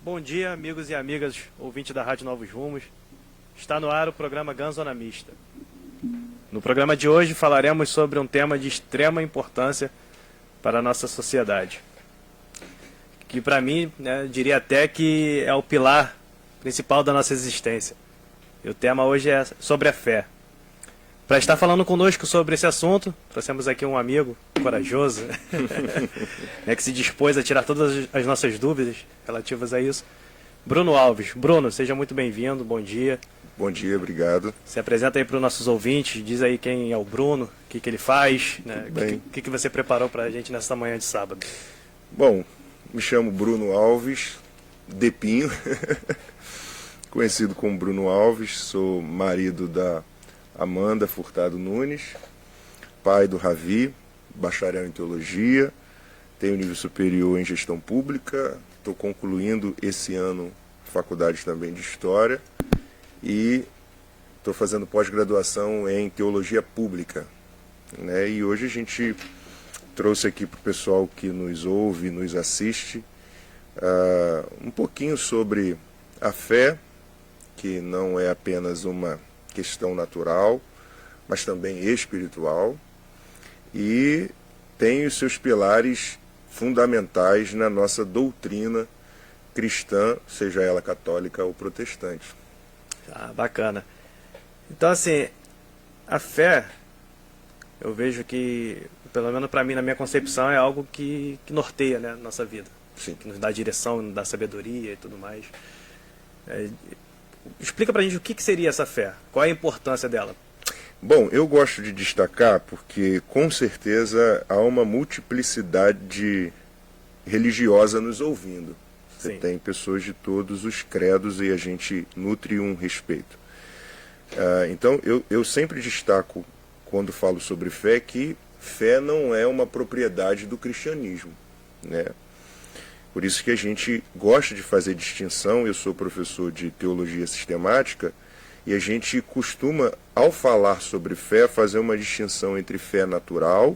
Bom dia, amigos e amigas, ouvintes da Rádio Novos Rumos. Está no ar o programa Ganzona Mista. No programa de hoje falaremos sobre um tema de extrema importância para a nossa sociedade. Que para mim, diria até que é o pilar principal da nossa existência. E o tema hoje é sobre a fé. Para estar falando conosco sobre esse assunto, trouxemos aqui um amigo corajoso, que se dispôs a tirar todas as nossas dúvidas relativas a isso. Bruno Alves. Bruno, seja muito bem-vindo, bom dia. Bom dia, obrigado. Se apresenta aí para os nossos ouvintes, diz aí quem é o Bruno, o que ele faz, o que você preparou para a gente nessa manhã de sábado. Bom, me chamo Bruno Alves, Depinho, conhecido como Bruno Alves, sou marido da Amanda Furtado Nunes, pai do Ravi, bacharel em teologia, tenho nível superior em gestão pública, estou concluindo esse ano faculdade também de história e estou fazendo pós-graduação em teologia pública. E hoje a gente trouxe aqui para o pessoal que nos ouve, nos assiste, um pouquinho sobre a fé, que não é apenas uma questão natural, mas também espiritual, e tem os seus pilares fundamentais na nossa doutrina cristã, seja ela católica ou protestante. Bacana. Então, assim, a fé, eu vejo que, pelo menos para mim, na minha concepção, é algo que norteia, a nossa vida. Sim. Que nos dá direção, nos dá sabedoria e tudo mais. Explica pra gente o que seria essa fé, qual é a importância dela? Bom, eu gosto de destacar porque, com certeza, há uma multiplicidade religiosa nos ouvindo. Você Sim. tem pessoas de todos os credos e a gente nutre um respeito. Então, eu sempre destaco, quando falo sobre fé, que fé não é uma propriedade do cristianismo, Por isso que a gente gosta de fazer distinção. Eu sou professor de teologia sistemática e a gente costuma, ao falar sobre fé, fazer uma distinção entre fé natural,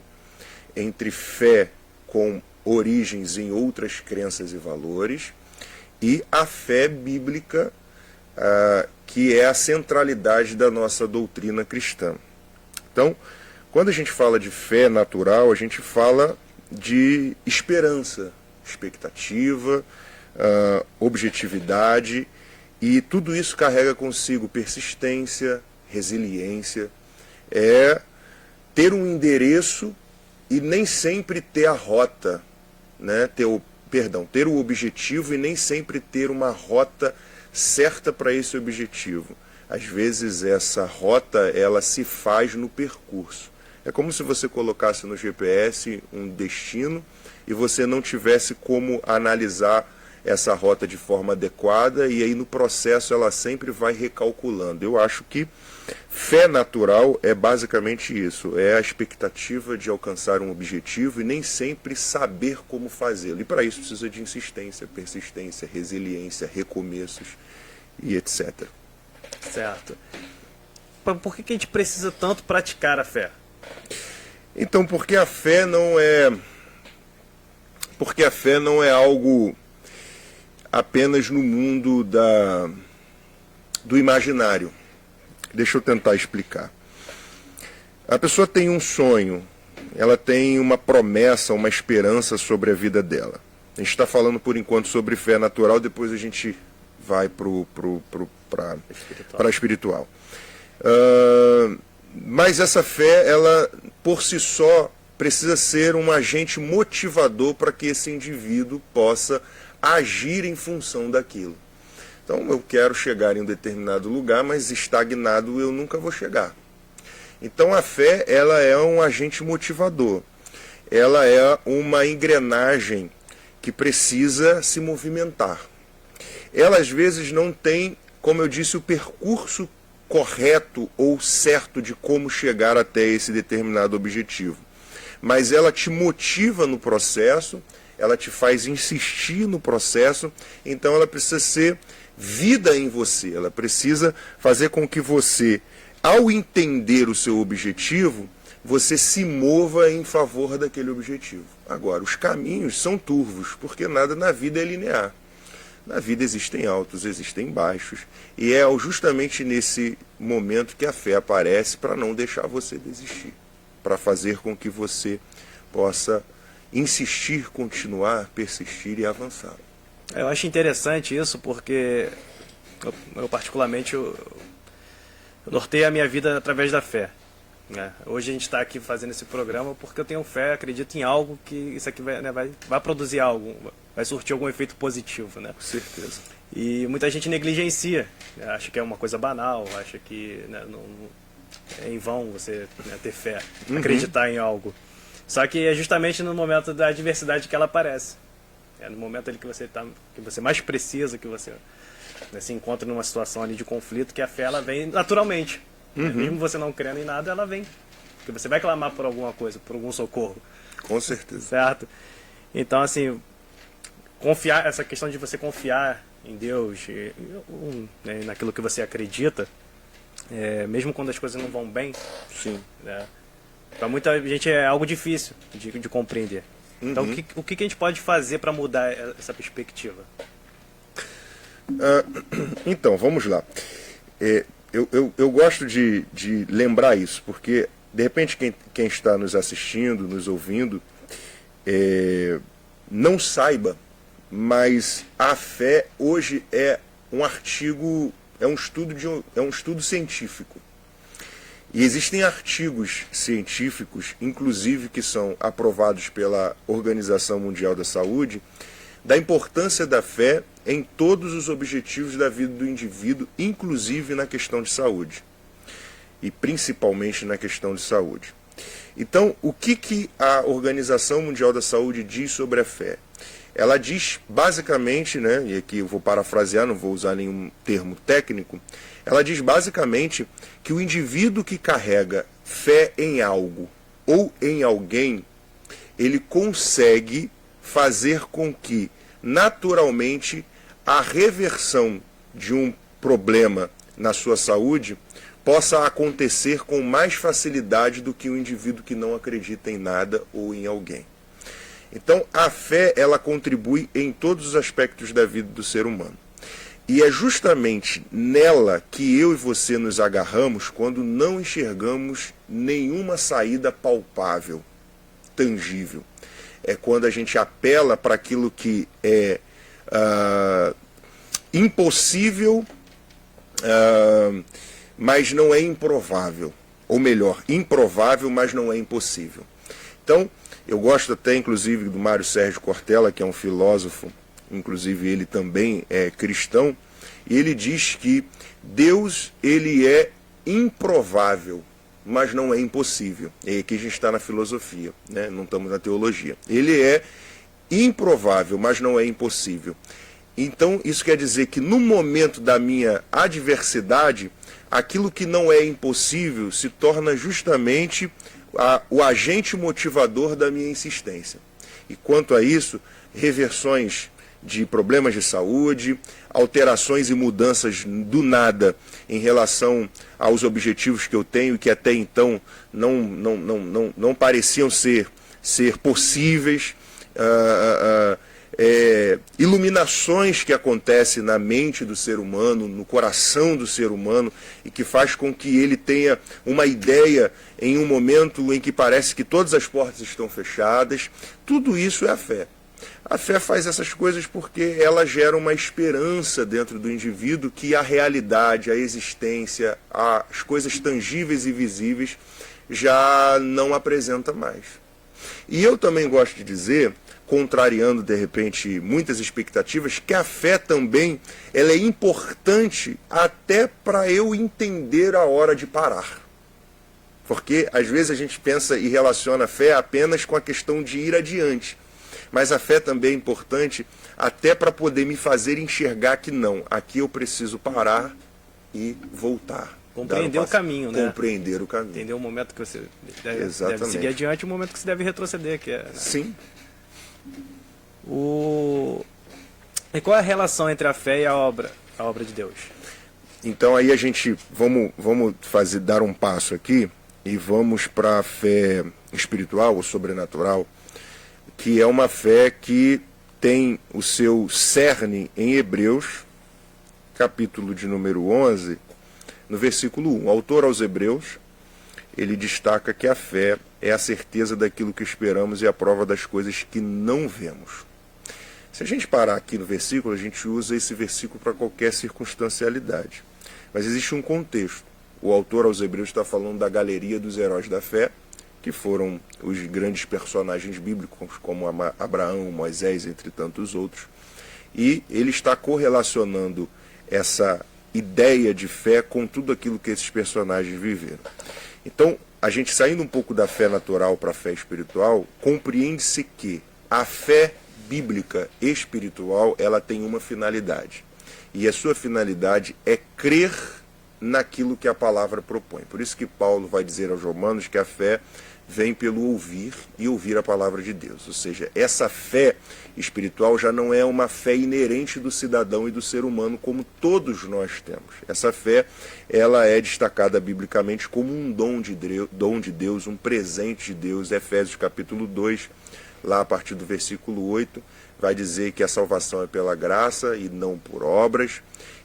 entre fé com origens em outras crenças e valores, e a fé bíblica, que é a centralidade da nossa doutrina cristã. Então, quando a gente fala de fé natural, a gente fala de esperança, expectativa, objetividade, e tudo isso carrega consigo persistência, resiliência, é ter um endereço e nem sempre ter a rota, ter o objetivo e nem sempre ter uma rota certa para esse objetivo. Às vezes essa rota ela se faz no percurso. É como se você colocasse no GPS um destino e você não tivesse como analisar essa rota de forma adequada, e aí no processo ela sempre vai recalculando. Eu acho que fé natural é basicamente isso, é a expectativa de alcançar um objetivo e nem sempre saber como fazê-lo. E para isso precisa de insistência, persistência, resiliência, recomeços e etc. Certo. Por que a gente precisa tanto praticar a fé? Então, porque a fé não é algo apenas no mundo do imaginário. Deixa eu tentar explicar. A pessoa tem um sonho, ela tem uma promessa, uma esperança sobre a vida dela. A gente está falando por enquanto sobre fé natural, depois a gente vai para a espiritual. Mas essa fé, ela por si só precisa ser um agente motivador para que esse indivíduo possa agir em função daquilo. Então, eu quero chegar em um determinado lugar, mas estagnado eu nunca vou chegar. Então, a fé, ela é um agente motivador. Ela é uma engrenagem que precisa se movimentar. Ela, às vezes, não tem, como eu disse, o percurso correto ou certo de como chegar até esse determinado objetivo. Mas ela te motiva no processo, ela te faz insistir no processo, então ela precisa ser vida em você, ela precisa fazer com que você, ao entender o seu objetivo, você se mova em favor daquele objetivo. Agora, os caminhos são turvos, porque nada na vida é linear. Na vida existem altos, existem baixos, e é justamente nesse momento que a fé aparece para não deixar você desistir, para fazer com que você possa insistir, continuar, persistir e avançar. Eu acho interessante isso porque eu particularmente eu norteio a minha vida através da fé, né? Hoje a gente está aqui fazendo esse programa porque eu tenho fé, acredito em algo que isso aqui vai, né, vai produzir algo, vai surtir algum efeito positivo, né? Com certeza. E muita gente negligencia, né? Acha que é uma coisa banal, acha que, né, não, é em vão você, né, ter fé, acreditar em algo. Só que é justamente no momento da adversidade que ela aparece. É no momento ali que você mais precisa, que você, né, se encontra numa situação ali de conflito, que a fé ela vem naturalmente. Mesmo você não crendo em nada, ela vem. Porque você vai clamar por alguma coisa, por algum socorro. Com certeza. Certo? Então, assim, confiar, essa questão de você confiar em Deus, né, naquilo que você acredita, mesmo quando as coisas não vão bem, Sim. né, para muita gente é algo difícil de compreender. Então, o que a gente pode fazer para mudar essa perspectiva? Então, vamos lá. Eu gosto de lembrar isso, porque, de repente, quem está nos assistindo, nos ouvindo, não saiba, mas a fé hoje é um artigo, é um estudo científico. E existem artigos científicos, inclusive que são aprovados pela Organização Mundial da Saúde, da importância da fé em todos os objetivos da vida do indivíduo, inclusive na questão de saúde. E principalmente na questão de saúde. Então, o que a Organização Mundial da Saúde diz sobre a fé? Ela diz basicamente, né, e aqui eu vou parafrasear, não vou usar nenhum termo técnico, ela diz basicamente que o indivíduo que carrega fé em algo ou em alguém, ele consegue fazer com que, naturalmente, a reversão de um problema na sua saúde possa acontecer com mais facilidade do que o indivíduo que não acredita em nada ou em alguém. Então, a fé, ela contribui em todos os aspectos da vida do ser humano. E é justamente nela que eu e você nos agarramos quando não enxergamos nenhuma saída palpável, tangível. É quando a gente apela para aquilo que é impossível, mas não é improvável. Ou melhor, improvável, mas não é impossível. Então, eu gosto até, inclusive, do Mário Sérgio Cortella, que é um filósofo, inclusive ele também é cristão, e ele diz que Deus, ele é improvável, mas não é impossível. E aqui a gente está na filosofia, né? Não estamos na teologia. Ele é improvável, mas não é impossível. Então, isso quer dizer que no momento da minha adversidade, aquilo que não é impossível se torna justamente o agente motivador da minha insistência. E quanto a isso, reversões de problemas de saúde, alterações e mudanças do nada em relação aos objetivos que eu tenho, que até então não pareciam ser possíveis, iluminações que acontecem na mente do ser humano, no coração do ser humano, e que faz com que ele tenha uma ideia em um momento em que parece que todas as portas estão fechadas. Tudo isso é a fé. A fé faz essas coisas porque ela gera uma esperança dentro do indivíduo que a realidade, a existência, as coisas tangíveis e visíveis já não apresenta mais. E eu também gosto de dizer, contrariando de repente muitas expectativas, que a fé também ela é importante até para eu entender a hora de parar. Porque às vezes a gente pensa e relaciona a fé apenas com a questão de ir adiante. Mas a fé também é importante até para poder me fazer enxergar que não, aqui eu preciso parar e voltar. Compreender o caminho, né? Compreender o caminho. Entender o momento que você deve seguir adiante e o momento que você deve retroceder. Que é, né? Sim. E qual é a relação entre a fé e a obra de Deus? Então aí a gente, vamos dar um passo aqui e vamos para a fé espiritual ou sobrenatural, que é uma fé que tem o seu cerne em Hebreus, capítulo de número 11, no versículo 1. O autor aos Hebreus, ele destaca que a fé é a certeza daquilo que esperamos e a prova das coisas que não vemos. Se a gente parar aqui no versículo, a gente usa esse versículo para qualquer circunstancialidade. Mas existe um contexto. O autor aos Hebreus está falando da galeria dos heróis da fé, que foram os grandes personagens bíblicos, como Abraão, Moisés, entre tantos outros. E ele está correlacionando essa ideia de fé com tudo aquilo que esses personagens viveram. Então, a gente saindo um pouco da fé natural para a fé espiritual, compreende-se que a fé bíblica espiritual, ela tem uma finalidade. E a sua finalidade é crer naquilo que a palavra propõe. Por isso que Paulo vai dizer aos Romanos que a fé vem pelo ouvir e ouvir a palavra de Deus. Ou seja, essa fé espiritual já não é uma fé inerente do cidadão e do ser humano como todos nós temos. Essa fé, ela é destacada biblicamente como um dom de Deus, um presente de Deus. Efésios capítulo 2, lá a partir do versículo 8, vai dizer que a salvação é pela graça e não por obras,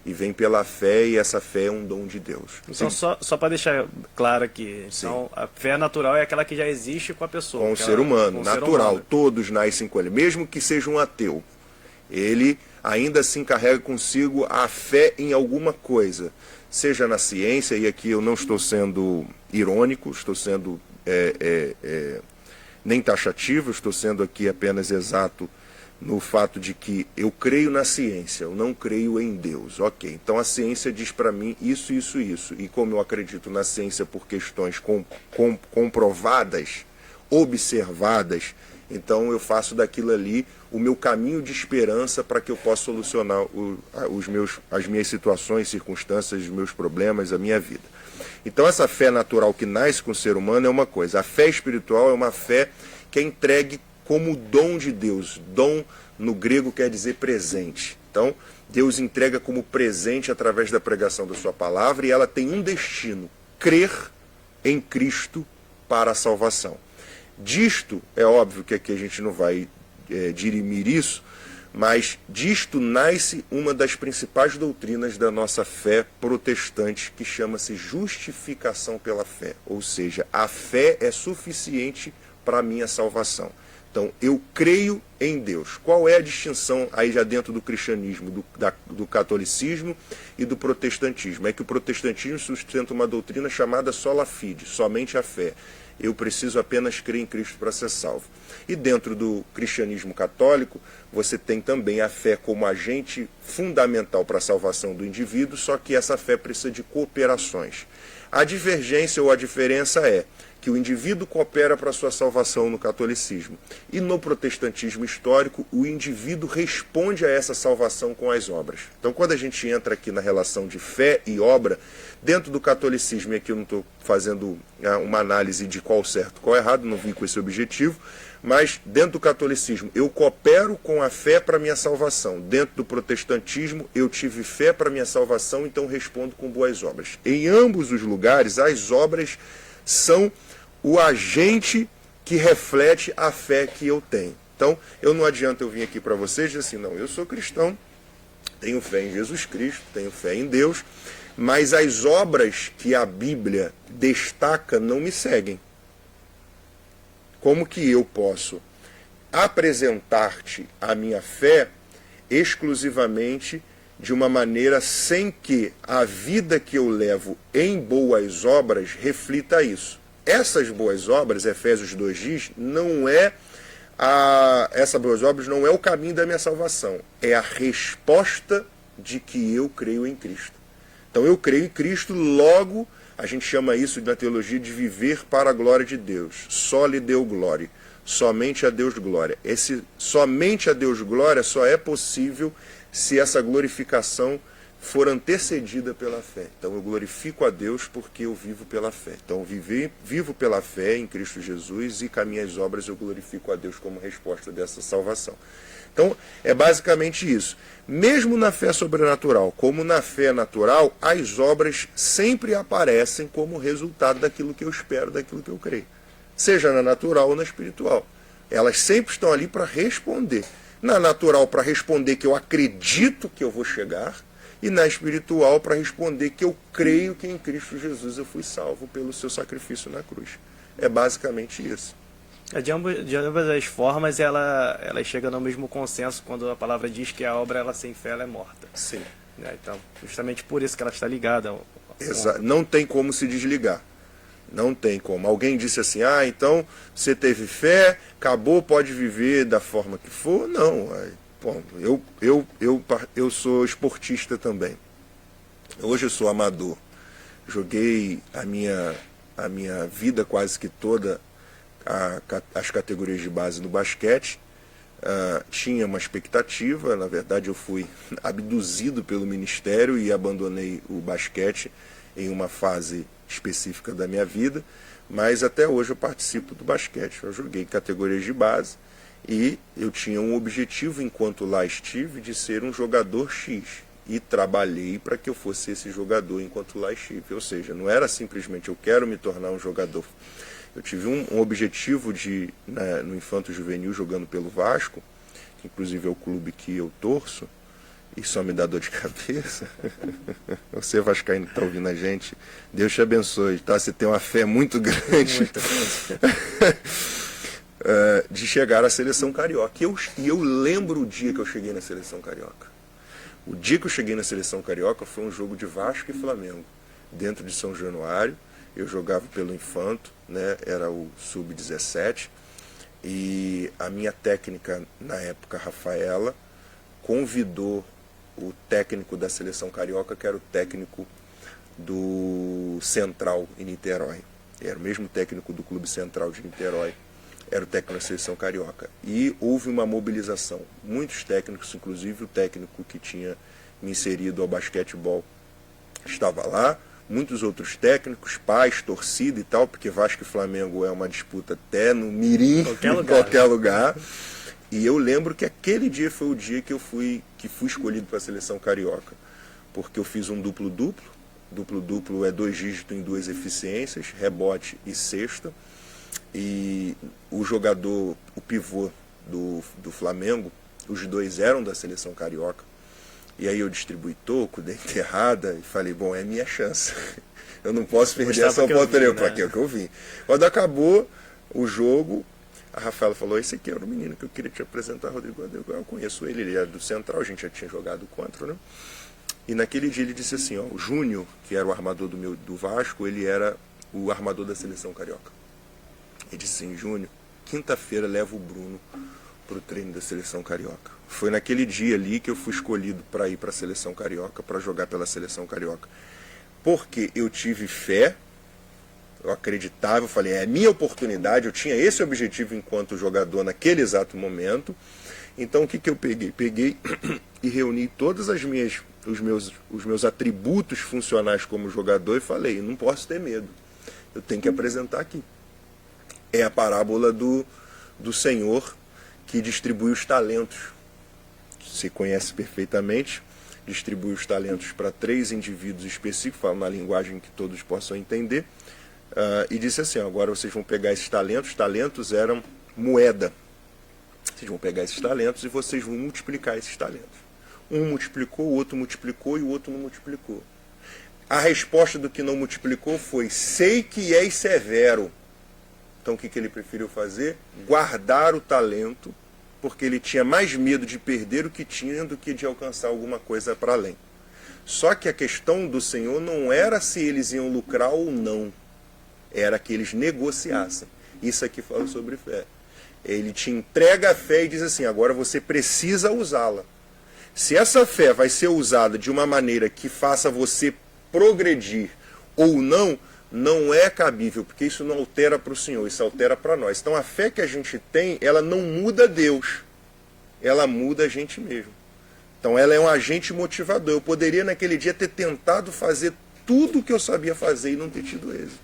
e vem pela fé, e essa fé é um dom de Deus. Então, só para deixar claro aqui, então, a fé natural é aquela que já existe com a pessoa. Com o ser humano, natural, todos nascem com ele, mesmo que seja um ateu. Ele ainda assim carrega consigo a fé em alguma coisa, seja na ciência, e aqui eu não estou sendo irônico, estou sendo nem taxativo, estou sendo aqui apenas exato no fato de que eu creio na ciência, eu não creio em Deus. Ok, então a ciência diz para mim isso, isso, isso. E como eu acredito na ciência por questões comprovadas, observadas, então eu faço daquilo ali o meu caminho de esperança para que eu possa solucionar as minhas situações, circunstâncias, os meus problemas, a minha vida. Então essa fé natural que nasce com o ser humano é uma coisa. A fé espiritual é uma fé que é entregue como dom de Deus. Dom no grego quer dizer presente. Então, Deus entrega como presente através da pregação da sua palavra, e ela tem um destino: crer em Cristo para a salvação. Disto, é óbvio que aqui a gente não vai dirimir isso, mas disto nasce uma das principais doutrinas da nossa fé protestante, que chama-se justificação pela fé. Ou seja, a fé é suficiente para a minha salvação. Então, eu creio em Deus. Qual é a distinção aí já dentro do cristianismo, do catolicismo e do protestantismo? É que o protestantismo sustenta uma doutrina chamada sola fide, somente a fé. Eu preciso apenas crer em Cristo para ser salvo. E dentro do cristianismo católico, você tem também a fé como agente fundamental para a salvação do indivíduo, só que essa fé precisa de cooperações. A divergência ou a diferença é que o indivíduo coopera para a sua salvação no catolicismo. E no protestantismo histórico, o indivíduo responde a essa salvação com as obras. Então, quando a gente entra aqui na relação de fé e obra, dentro do catolicismo, e aqui eu não estou fazendo uma análise de qual certo, qual errado, não vim com esse objetivo, mas dentro do catolicismo eu coopero com a fé para a minha salvação. Dentro do protestantismo eu tive fé para a minha salvação, então respondo com boas obras. Em ambos os lugares, as obras são o agente que reflete a fé que eu tenho. Então, não adianta eu vir aqui para vocês e dizer assim, não, eu sou cristão, tenho fé em Jesus Cristo, tenho fé em Deus, mas as obras que a Bíblia destaca não me seguem. Como que eu posso apresentar-te a minha fé exclusivamente de uma maneira sem que a vida que eu levo em boas obras reflita isso? Essas boas obras, Efésios 2 diz, essas boas obras não é o caminho da minha salvação, é a resposta de que eu creio em Cristo. Então eu creio em Cristo, logo a gente chama isso na teologia de viver para a glória de Deus. Só lhe deu glória, somente a Deus glória. Esse somente a Deus glória só é possível se essa glorificação for antecedida pela fé. Então eu glorifico a Deus porque eu vivo pela fé. Então vivo pela fé em Cristo Jesus, e com as minhas obras eu glorifico a Deus como resposta dessa salvação. Então é basicamente isso. Mesmo na fé sobrenatural, como na fé natural, as obras sempre aparecem como resultado daquilo que eu espero, daquilo que eu creio. Seja na natural ou na espiritual. Elas sempre estão ali para responder. Na natural, para responder que eu acredito que eu vou chegar, e na espiritual, para responder que eu creio que em Cristo Jesus eu fui salvo pelo seu sacrifício na cruz. É basicamente isso. De ambas as formas, ela chega no mesmo consenso quando a palavra diz que a obra ela sem fé ela é morta. Sim. Então, justamente por isso que ela está ligada. Não tem como se desligar. Não tem como. Alguém disse assim, então você teve fé, acabou, pode viver da forma que for. Não. Bom, eu sou esportista também. Hoje eu sou amador. Joguei a minha vida quase que toda as categorias de base no basquete. Tinha uma expectativa, na verdade eu fui abduzido pelo ministério e abandonei o basquete em uma fase específica da minha vida, mas até hoje eu participo do basquete. Eu joguei categorias de base e eu tinha um objetivo enquanto lá estive de ser um jogador X e trabalhei para que eu fosse esse jogador enquanto lá estive, ou seja, não era simplesmente eu quero me tornar um jogador. Eu tive um objetivo no Infanto Juvenil jogando pelo Vasco, que inclusive é o clube que eu torço, e só me dá dor de cabeça. Você vascaíno que está ouvindo a gente, Deus te abençoe, tá? Você tem uma fé muito grande de chegar à seleção carioca. E eu lembro o dia que eu cheguei na seleção carioca. O dia que eu cheguei na seleção carioca foi um jogo de Vasco e Flamengo, dentro de São Januário. Eu jogava pelo Infanto, né? Era o Sub-17, e a minha técnica na época, Rafaela, convidou o técnico da seleção carioca, que era o técnico do Central em Niterói. Era o mesmo técnico do Clube Central de Niterói, era o técnico da seleção carioca. E houve uma mobilização. Muitos técnicos, inclusive o técnico que tinha me inserido ao basquetebol, estava lá. Muitos outros técnicos, pais, torcida e tal, porque Vasco e Flamengo é uma disputa até no mirim, em qualquer lugar. E eu lembro que aquele dia foi o dia que fui escolhido para a seleção carioca, porque eu fiz um duplo-duplo. Duplo-duplo é 2 dígitos em 2 eficiências, rebote e cesta. E o jogador, o pivô do Flamengo, os dois eram da seleção carioca. E aí eu distribuí toco, dei enterrada e falei, bom, é minha chance. Eu não posso perder essa oportunidade. Para que é o que eu vim. Quando acabou o jogo, a Rafaela falou, esse aqui era o menino que eu queria te apresentar, Rodrigo. Eu conheço ele é do Central, a gente já tinha jogado contra, né? E naquele dia ele disse assim, o Júnior, que era o armador do Vasco, ele era o armador da seleção carioca. Ele disse assim, Júnior, quinta-feira leva o Bruno para o treino da seleção carioca. Foi naquele dia ali que eu fui escolhido para ir para a seleção carioca, para jogar pela seleção carioca. Porque eu tive fé, eu acreditava, eu falei, é a minha oportunidade, eu tinha esse objetivo enquanto jogador naquele exato momento. Então o que eu peguei? Peguei e reuni todos os meus atributos funcionais como jogador e falei, não posso ter medo, eu tenho que apresentar aqui. É a parábola do Senhor que distribui os talentos. Você conhece perfeitamente, distribui os talentos para 3 indivíduos específicos, fala na linguagem que todos possam entender, e disse assim, agora vocês vão pegar esses talentos eram moeda, vocês vão pegar esses talentos e vocês vão multiplicar esses talentos. Um multiplicou, o outro multiplicou e o outro não multiplicou. A resposta do que não multiplicou foi, sei que és severo. Então o que ele preferiu fazer? Guardar o talento, porque ele tinha mais medo de perder o que tinha do que de alcançar alguma coisa para além. Só que a questão do Senhor não era se eles iam lucrar ou não, era que eles negociassem. Isso aqui fala sobre fé. Ele te entrega a fé e diz assim, agora você precisa usá-la. Se essa fé vai ser usada de uma maneira que faça você progredir ou não, não é cabível, porque isso não altera para o Senhor, isso altera para nós. Então a fé que a gente tem, ela não muda Deus, ela muda a gente mesmo. Então ela é um agente motivador. Eu poderia naquele dia ter tentado fazer tudo o que eu sabia fazer e não ter tido êxito.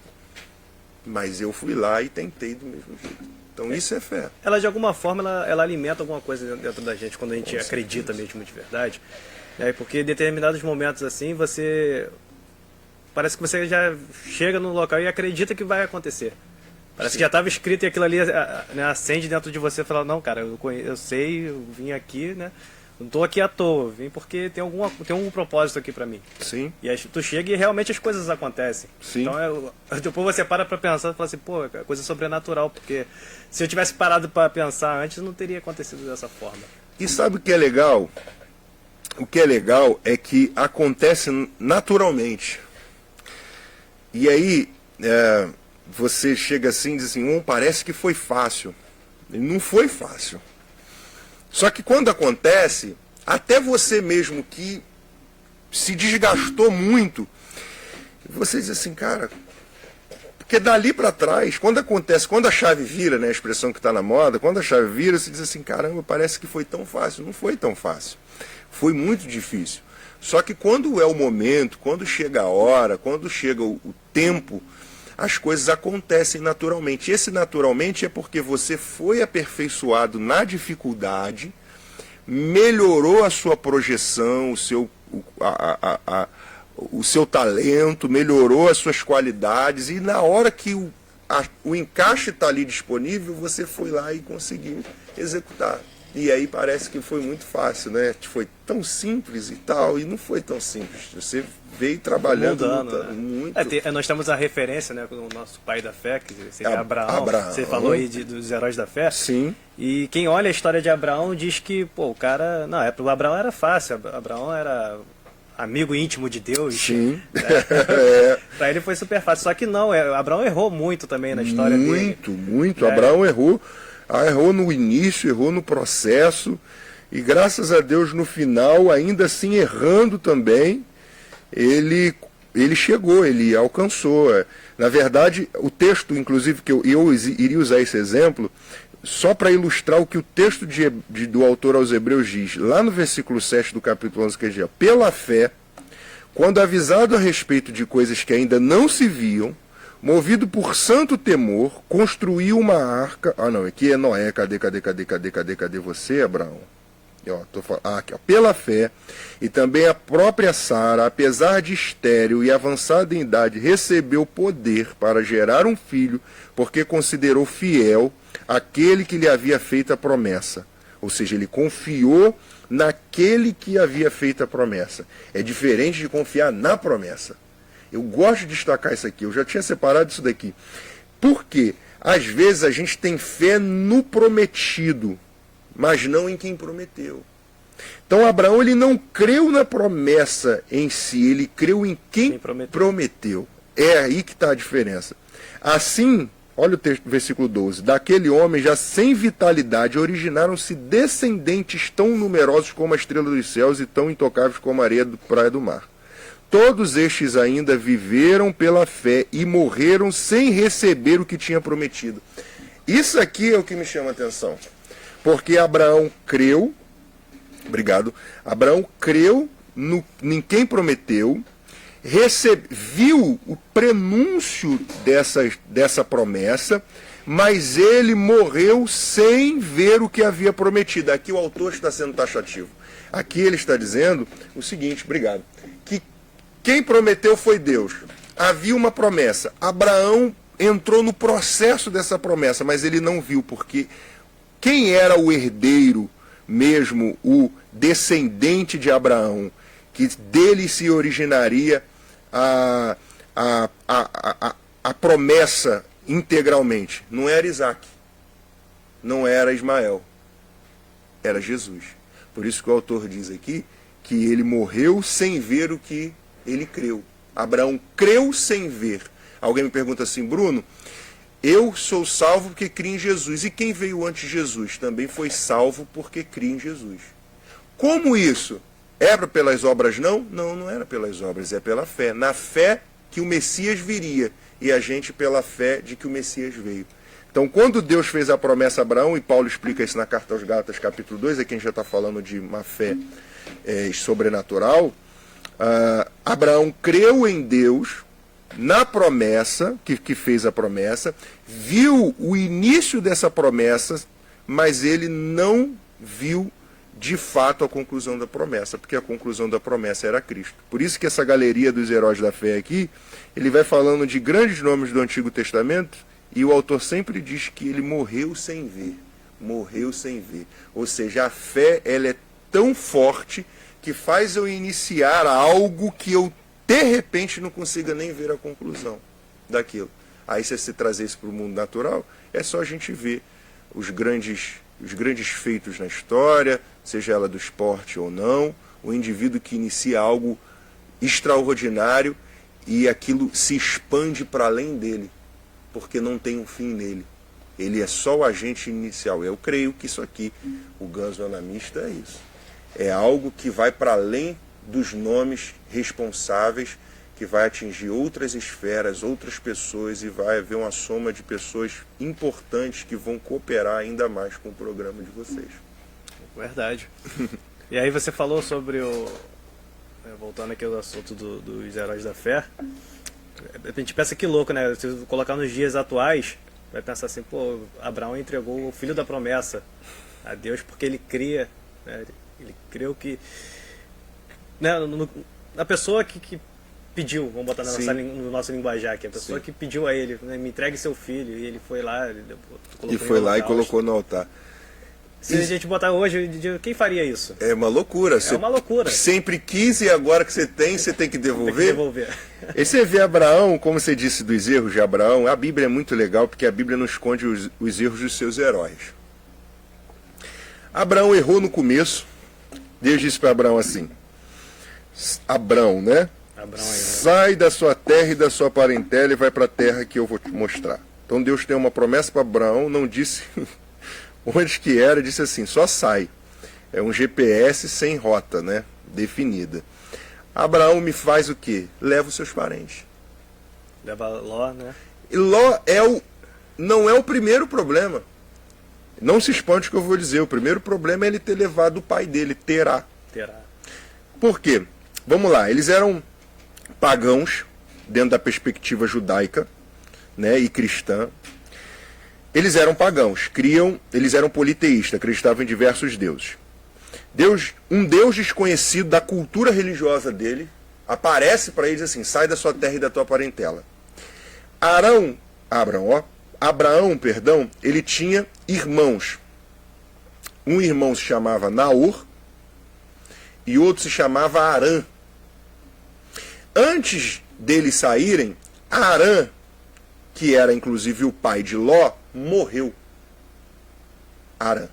Mas eu fui lá e tentei do mesmo jeito. Então isso é fé. Ela de alguma forma ela alimenta alguma coisa dentro da gente quando a gente acredita mesmo de verdade. Porque em determinados momentos assim parece que você já chega no local e acredita que vai acontecer. Parece que já estava escrito e aquilo ali, né, acende dentro de você e fala, não, cara, eu sei, eu vim aqui, né? Não tô aqui à toa, vim porque tem um propósito aqui pra mim. Sim. E aí tu chega e realmente as coisas acontecem. Sim. Então depois você para pra pensar e fala assim, pô, é coisa sobrenatural, porque se eu tivesse parado pra pensar antes, não teria acontecido dessa forma. E sabe o que é legal? O que é legal é que acontece naturalmente. E aí, você chega assim e diz assim, parece que foi fácil. E não foi fácil. Só que quando acontece, até você mesmo que se desgastou muito, você diz assim, cara, porque dali para trás, quando acontece, quando a chave vira, né, a expressão que está na moda, quando a chave vira, você diz assim, caramba, parece que foi tão fácil. Não foi tão fácil. Foi muito difícil. Só que quando é o momento, quando chega a hora, quando chega o tempo, as coisas acontecem naturalmente. Esse naturalmente é porque você foi aperfeiçoado na dificuldade, melhorou a sua projeção, o seu talento, melhorou as suas qualidades, e na hora que o encaixe está ali disponível, você foi lá e conseguiu executar. E aí parece que foi muito fácil, né? Foi tão simples e tal, e não foi tão simples. Você veio trabalhando muito. Nós temos a referência, né, com o nosso pai da fé, que seria Abraão. Você falou aí dos heróis da fé. Sim. E quem olha a história de Abraão diz que, pô, o cara... Não, pro Abraão era fácil. Abraão era amigo íntimo de Deus. Sim. Né? Pra ele foi super fácil. Só que não, Abraão errou muito também na história dele. Muito. Abraão errou. Errou no início, errou no processo, e graças a Deus no final, ainda assim errando também, ele chegou, ele alcançou. Na verdade, o texto, inclusive, que eu iria usar esse exemplo, só para ilustrar o que o texto do autor aos Hebreus diz, lá no versículo 7 do capítulo 11, que diz, pela fé, quando avisado a respeito de coisas que ainda não se viam, movido por santo temor, construiu uma arca. Aqui é Noé. Cadê você, Abraão? Aqui, pela fé, e também a própria Sara, apesar de estéril e avançada em idade, recebeu poder para gerar um filho, porque considerou fiel aquele que lhe havia feito a promessa. Ou seja, ele confiou naquele que havia feito a promessa. É diferente de confiar na promessa. Eu gosto de destacar isso aqui, eu já tinha separado isso daqui. Por quê? Às vezes a gente tem fé no prometido, mas não em quem prometeu. Então Abraão ele não creu na promessa em si, ele creu em quem prometeu. É aí que está a diferença. Assim, olha o texto, versículo 12. Daquele homem já sem vitalidade originaram-se descendentes tão numerosos como a estrela dos céus e tão intocáveis como a areia da praia do mar. Todos estes ainda viveram pela fé e morreram sem receber o que tinha prometido. Isso aqui é o que me chama a atenção. Porque Abraão creu, Abraão creu em quem prometeu, viu o prenúncio dessa promessa, mas ele morreu sem ver o que havia prometido. Aqui o autor está sendo taxativo. Aqui ele está dizendo o seguinte, que quem prometeu foi Deus. Havia uma promessa. Abraão entrou no processo dessa promessa, mas ele não viu, porque quem era o herdeiro mesmo, o descendente de Abraão, que dele se originaria a promessa integralmente? Não era Isaac, não era Ismael, era Jesus. Por isso que o autor diz aqui que ele morreu sem ver o que ele creu. Abraão creu sem ver. Alguém me pergunta assim, Bruno, eu sou salvo porque crio em Jesus. E quem veio antes de Jesus também foi salvo porque cria em Jesus. Como isso? Era pelas obras não? Não, não era pelas obras, é pela fé. Na fé que o Messias viria. E a gente pela fé de que o Messias veio. Então, quando Deus fez a promessa a Abraão, e Paulo explica isso na carta aos Gálatas, capítulo 2, aqui a gente já está falando de uma fé sobrenatural, Abraão creu em Deus, na promessa, que fez a promessa, viu o início dessa promessa, mas ele não viu de fato a conclusão da promessa, porque a conclusão da promessa era Cristo. Por isso que essa galeria dos heróis da fé aqui, ele vai falando de grandes nomes do Antigo Testamento E o autor sempre diz que ele morreu sem ver. Morreu sem ver. Ou seja, a fé ela é tão forte que faz eu iniciar algo que eu, de repente, não consiga nem ver a conclusão daquilo. Aí, se você trazer isso para o mundo natural, é só a gente ver os grandes feitos na história, seja ela do esporte ou não, o indivíduo que inicia algo extraordinário e aquilo se expande para além dele, porque não tem um fim nele. Ele é só o agente inicial. Eu creio que isso aqui, o Ganso Anamista, é isso. É algo que vai para além dos nomes responsáveis, que vai atingir outras esferas, outras pessoas, e vai haver uma soma de pessoas importantes que vão cooperar ainda mais com o programa de vocês. Verdade. E aí você falou sobre voltando aqui ao assunto dos heróis da fé. A gente pensa que louco, né? Se colocar nos dias atuais, vai pensar assim, pô, Abraão entregou o filho da promessa a Deus porque ele cria, né? Ele creu que, né, a pessoa que pediu, vamos botar no nosso linguajar aqui, a pessoa que pediu a ele, né, me entregue seu filho, e ele foi lá, e colocou no altar. Se a gente botar hoje, quem faria isso? É uma loucura. É uma loucura. Sempre quis e agora que você tem que devolver. Tem que devolver. E você vê Abraão, como você disse dos erros de Abraão, a Bíblia é muito legal porque a Bíblia não esconde os erros dos seus heróis. Abraão errou no começo. Deus disse para Abraão assim, Abraão, né? Sai da sua terra e da sua parentela e vai para a terra que eu vou te mostrar. Então Deus tem uma promessa para Abraão, não disse onde que era, disse assim, só sai. É um GPS sem rota, né? Definida. Abraão me faz o quê? Leva os seus parentes. Leva Ló, né? E Ló não é o primeiro problema. Não se espante o que eu vou dizer. O primeiro problema é ele ter levado o pai dele, Terá. Por quê? Vamos lá, eles eram pagãos, dentro da perspectiva judaica, né, e cristã. Eles eram pagãos, eles eram politeístas, acreditavam em diversos deuses. Um Deus desconhecido da cultura religiosa dele, aparece para eles assim, sai da sua terra e da tua parentela. Abraão, ele tinha irmãos. Um irmão se chamava Naor e outro se chamava Arã. Antes deles saírem, Arã, que era inclusive o pai de Ló, morreu. Arã.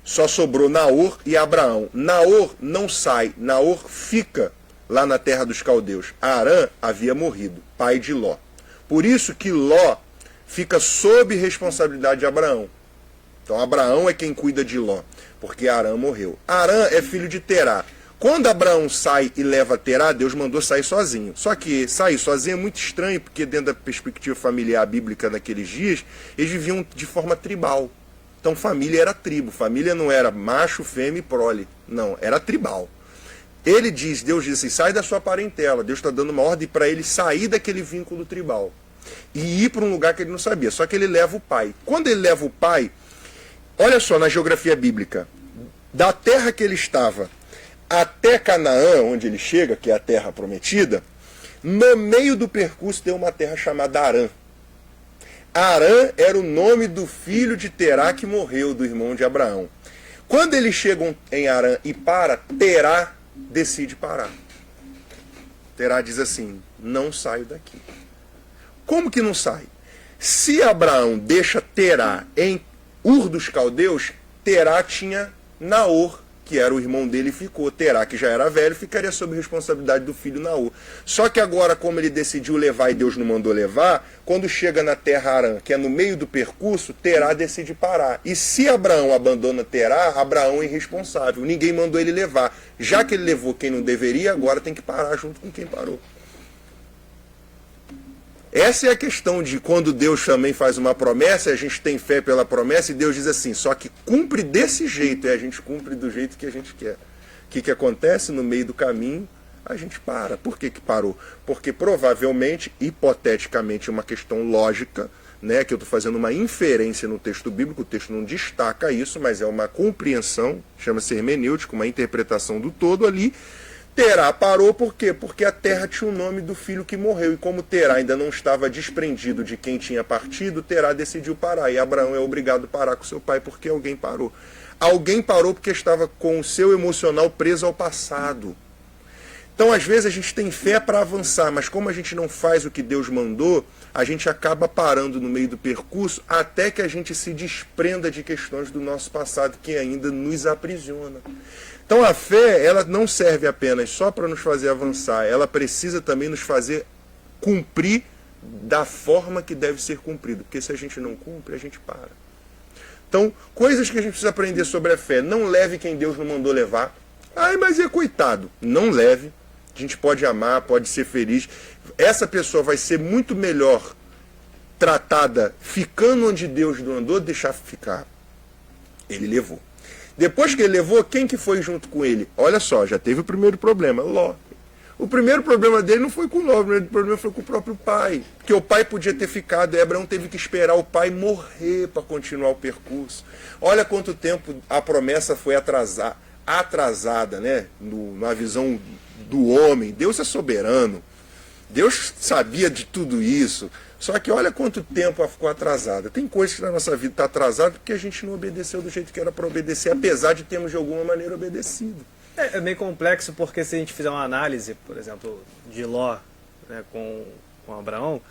Só sobrou Naor e Abraão. Naor não sai, Naor fica lá na terra dos caldeus. Arã havia morrido, pai de Ló. Por isso que Ló fica sob responsabilidade de Abraão. Então Abraão é quem cuida de Ló, porque Arã morreu. Arã é filho de Terá. Quando Abraão sai e leva Terá, Deus mandou sair sozinho. Só que sair sozinho é muito estranho, porque dentro da perspectiva familiar bíblica naqueles dias, eles viviam de forma tribal. Então família era tribo, família não era macho, fêmea e prole. Não, era tribal. Deus diz assim, sai da sua parentela. Deus está dando uma ordem para ele sair daquele vínculo tribal e ir para um lugar que ele não sabia. Só que ele leva o pai. Quando ele leva o pai, olha só na geografia bíblica, da terra que ele estava até Canaã, onde ele chega, que é a terra prometida, no meio do percurso tem uma terra chamada Arã. Arã era o nome do filho de Terá que morreu, do irmão de Abraão. Quando eles chegam em Arã e para, Terá decide parar. Terá diz assim, não saio daqui. Como que não sai? Se Abraão deixa Terá em Ur dos Caldeus, Terá tinha Naor, que era o irmão dele, e ficou. Terá, que já era velho, ficaria sob responsabilidade do filho Naor. Só que agora, como ele decidiu levar e Deus não mandou levar, quando chega na terra Arã, que é no meio do percurso, Terá decide parar. E se Abraão abandona Terá, Abraão é irresponsável. Ninguém mandou ele levar. Já que ele levou quem não deveria, agora tem que parar junto com quem parou. Essa é a questão de quando Deus também faz uma promessa, a gente tem fé pela promessa e Deus diz assim, só que cumpre desse jeito, e a gente cumpre do jeito que a gente quer. O que acontece no meio do caminho? A gente para. Por que parou? Porque provavelmente, hipoteticamente, uma questão lógica, né, que eu estou fazendo uma inferência no texto bíblico, o texto não destaca isso, mas é uma compreensão, chama-se hermenêutica, uma interpretação do todo ali, Terá parou por quê? Porque a terra tinha o nome do filho que morreu. E como Terá ainda não estava desprendido de quem tinha partido, Terá decidiu parar. E Abraão é obrigado a parar com seu pai porque alguém parou. Alguém parou porque estava com o seu emocional preso ao passado. Então, às vezes, a gente tem fé para avançar, mas como a gente não faz o que Deus mandou, a gente acaba parando no meio do percurso até que a gente se desprenda de questões do nosso passado que ainda nos aprisiona. Então, a fé, ela não serve apenas só para nos fazer avançar, ela precisa também nos fazer cumprir da forma que deve ser cumprido, porque se a gente não cumpre, a gente para. Então, coisas que a gente precisa aprender sobre a fé. Não leve quem Deus não mandou levar. Ai, mas é coitado. Não leve. A gente pode amar, pode ser feliz. Essa pessoa vai ser muito melhor tratada ficando onde Deus não mandou deixar ficar. Ele levou. Depois que ele levou, quem que foi junto com ele? Olha só, já teve o primeiro problema, Ló. O primeiro problema dele não foi com Ló, o primeiro problema foi com o próprio pai. Porque o pai podia ter ficado, e Abraão teve que esperar o pai morrer para continuar o percurso. Olha quanto tempo a promessa foi atrasada, né? Na visão do homem. Deus é soberano. Deus sabia de tudo isso. Só que olha quanto tempo ela ficou atrasada. Tem coisas que na nossa vida está atrasada porque a gente não obedeceu do jeito que era para obedecer, apesar de termos de alguma maneira obedecido. É meio complexo porque se a gente fizer uma análise, por exemplo, de Ló, né, com Abraão,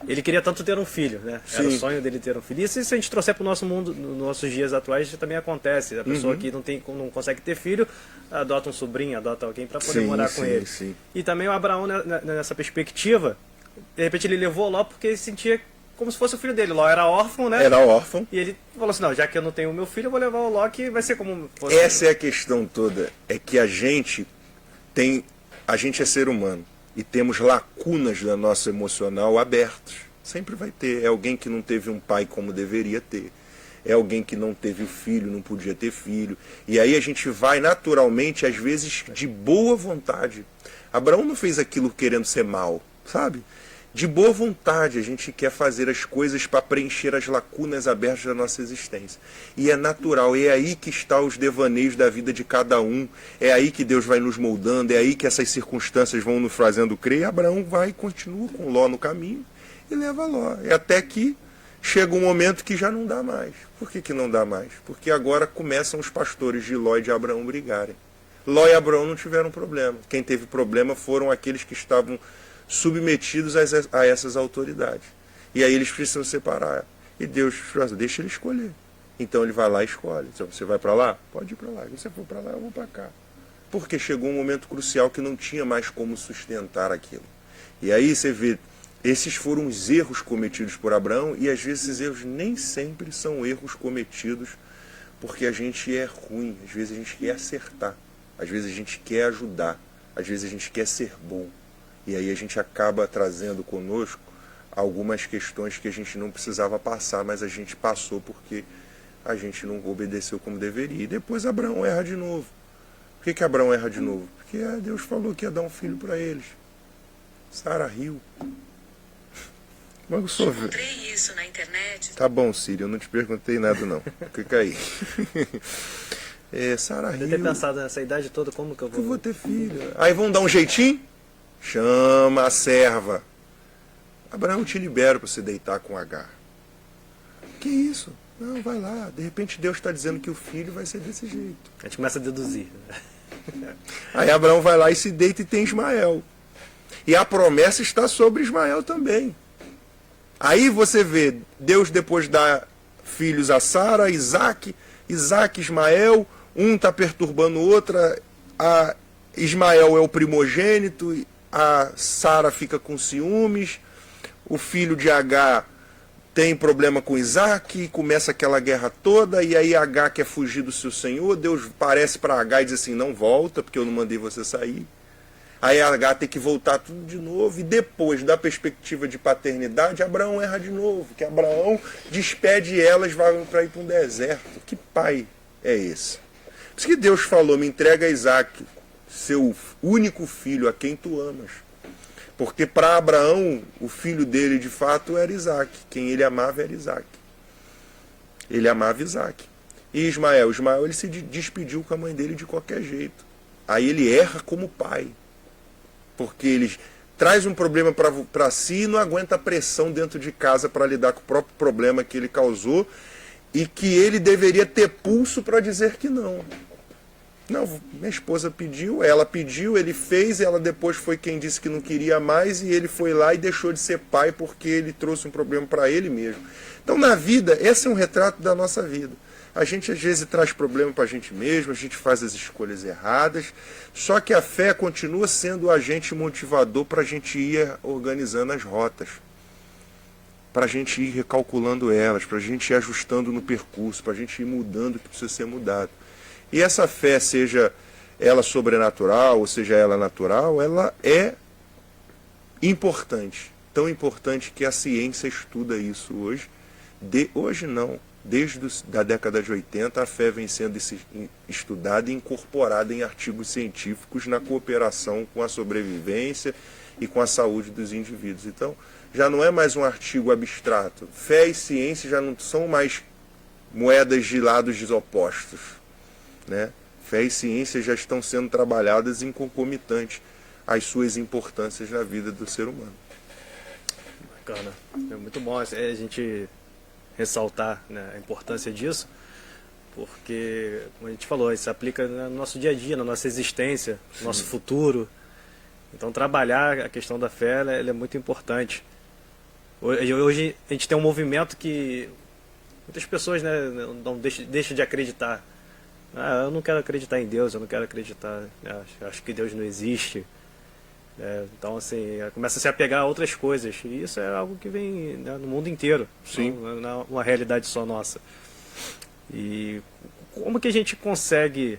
ele queria tanto ter um filho, né? Era o sonho dele ter um filho. Isso se a gente trouxer para o nosso mundo, nos nossos dias atuais, também acontece. A pessoa que não consegue ter filho, adota um sobrinho, adota alguém para poder morar com ele. Sim. E também o Abraão, nessa perspectiva, de repente ele levou Ló porque ele sentia como se fosse o filho dele. Ló era órfão, né? Era órfão. E ele falou assim, não, já que eu não tenho o meu filho, eu vou levar o Ló, que vai ser como... Essa é a questão toda. É que a gente é ser humano. E temos lacunas do nosso emocional abertos. Sempre vai ter. É alguém que não teve um pai como deveria ter. É alguém que não teve filho, não podia ter filho. E aí a gente vai naturalmente, às vezes, de boa vontade. Abraão não fez aquilo querendo ser mal, sabe? De boa vontade, a gente quer fazer as coisas para preencher as lacunas abertas da nossa existência. E é natural, é aí que estão os devaneios da vida de cada um, é aí que Deus vai nos moldando, é aí que essas circunstâncias vão nos fazendo crer. E Abraão vai e continua com Ló no caminho e leva Ló. E até que chega um momento que já não dá mais. Por que não dá mais? Porque agora começam os pastores de Ló e de Abraão brigarem. Ló e Abraão não tiveram problema. Quem teve problema foram aqueles que estavam submetidos a essas autoridades. E aí eles precisam separar. E Deus deixa ele escolher. Então ele vai lá e escolhe. Então, você vai para lá? Pode ir para lá. Se você for para lá, eu vou para cá. Porque chegou um momento crucial que não tinha mais como sustentar aquilo. E aí você vê, esses foram os erros cometidos por Abraão, e às vezes esses erros nem sempre são erros cometidos porque a gente é ruim. Às vezes a gente quer acertar. Às vezes a gente quer ajudar. Às vezes a gente quer ser bom. E aí a gente acaba trazendo conosco algumas questões que a gente não precisava passar, mas a gente passou porque a gente não obedeceu como deveria. E depois Abraão erra de novo. Por que Abraão erra de novo? Porque Deus falou que ia dar um filho para eles. Sara riu. Mas eu encontrei isso na internet. Tá bom, Sírio, eu não te perguntei nada não. Fica aí. Sara riu. Eu ter pensado nessa idade toda, como que eu vou... Eu vou ter filho. Aí vão dar um jeitinho? Chama a serva. Abraão, te libero para você deitar com Agar. Que isso? Não, vai lá. De repente Deus está dizendo que o filho vai ser desse jeito. A gente começa a deduzir. Aí Abraão vai lá e se deita e tem Ismael. E a promessa está sobre Ismael também. Aí você vê, Deus depois dá filhos a Sara, Isaac, Ismael, um está perturbando o outro, a Ismael é o primogênito, a Sara fica com ciúmes, o filho de Agar tem problema com Isaac, começa aquela guerra toda, e aí Agar quer fugir do seu senhor, Deus parece para Agar e diz assim, não volta, porque eu não mandei você sair. Aí Agar tem que voltar tudo de novo, e depois da perspectiva de paternidade, Abraão erra de novo, que Abraão despede elas para ir para um deserto. Que pai é esse? Por isso que Deus falou, me entrega a Isaac, seu único filho, a quem tu amas. Porque para Abraão, o filho dele de fato era Isaac. Quem ele amava era Isaac. Ele amava Isaac. E Ismael ele se despediu com a mãe dele de qualquer jeito. aí ele erra como pai. Porque ele traz um problema para si e não aguenta a pressão dentro de casa para lidar com o próprio problema que ele causou e que ele deveria ter pulso para dizer que não. Não, minha esposa pediu, ela pediu, ele fez, ela depois foi quem disse que não queria mais e ele foi lá e deixou de ser pai porque ele trouxe um problema para ele mesmo. Então na vida, esse é um retrato da nossa vida. A gente às vezes traz problema para a gente mesmo, a gente faz as escolhas erradas, só que a fé continua sendo o agente motivador para a gente ir organizando as rotas, para a gente ir recalculando elas, para a gente ir ajustando no percurso, para a gente ir mudando o que precisa ser mudado. E essa fé, seja ela sobrenatural ou seja ela natural, ela é importante. Tão importante que a ciência estuda isso hoje. Hoje não. Desde a década de 80, a fé vem sendo estudada e incorporada em artigos científicos na cooperação com a sobrevivência e com a saúde dos indivíduos. Então, já não é mais um artigo abstrato. Fé e ciência já não são mais moedas de lados opostos, né? Fé e ciência já estão sendo trabalhadas em concomitante às suas importâncias na vida do ser humano. Bacana. É muito bom a gente ressaltar, né, a importância disso, porque, como a gente falou, isso se aplica no nosso dia a dia, na nossa existência, no nosso futuro. Então, trabalhar a questão da fé ela é muito importante. Hoje a gente tem um movimento que muitas pessoas, né, não deixam de acreditar. Eu não quero acreditar em Deus, eu não quero acreditar, acho que Deus não existe. Então, assim, começa a se apegar a outras coisas. E isso é algo que vem, né, no mundo inteiro. Sim. Não é uma realidade só nossa. E como que a gente consegue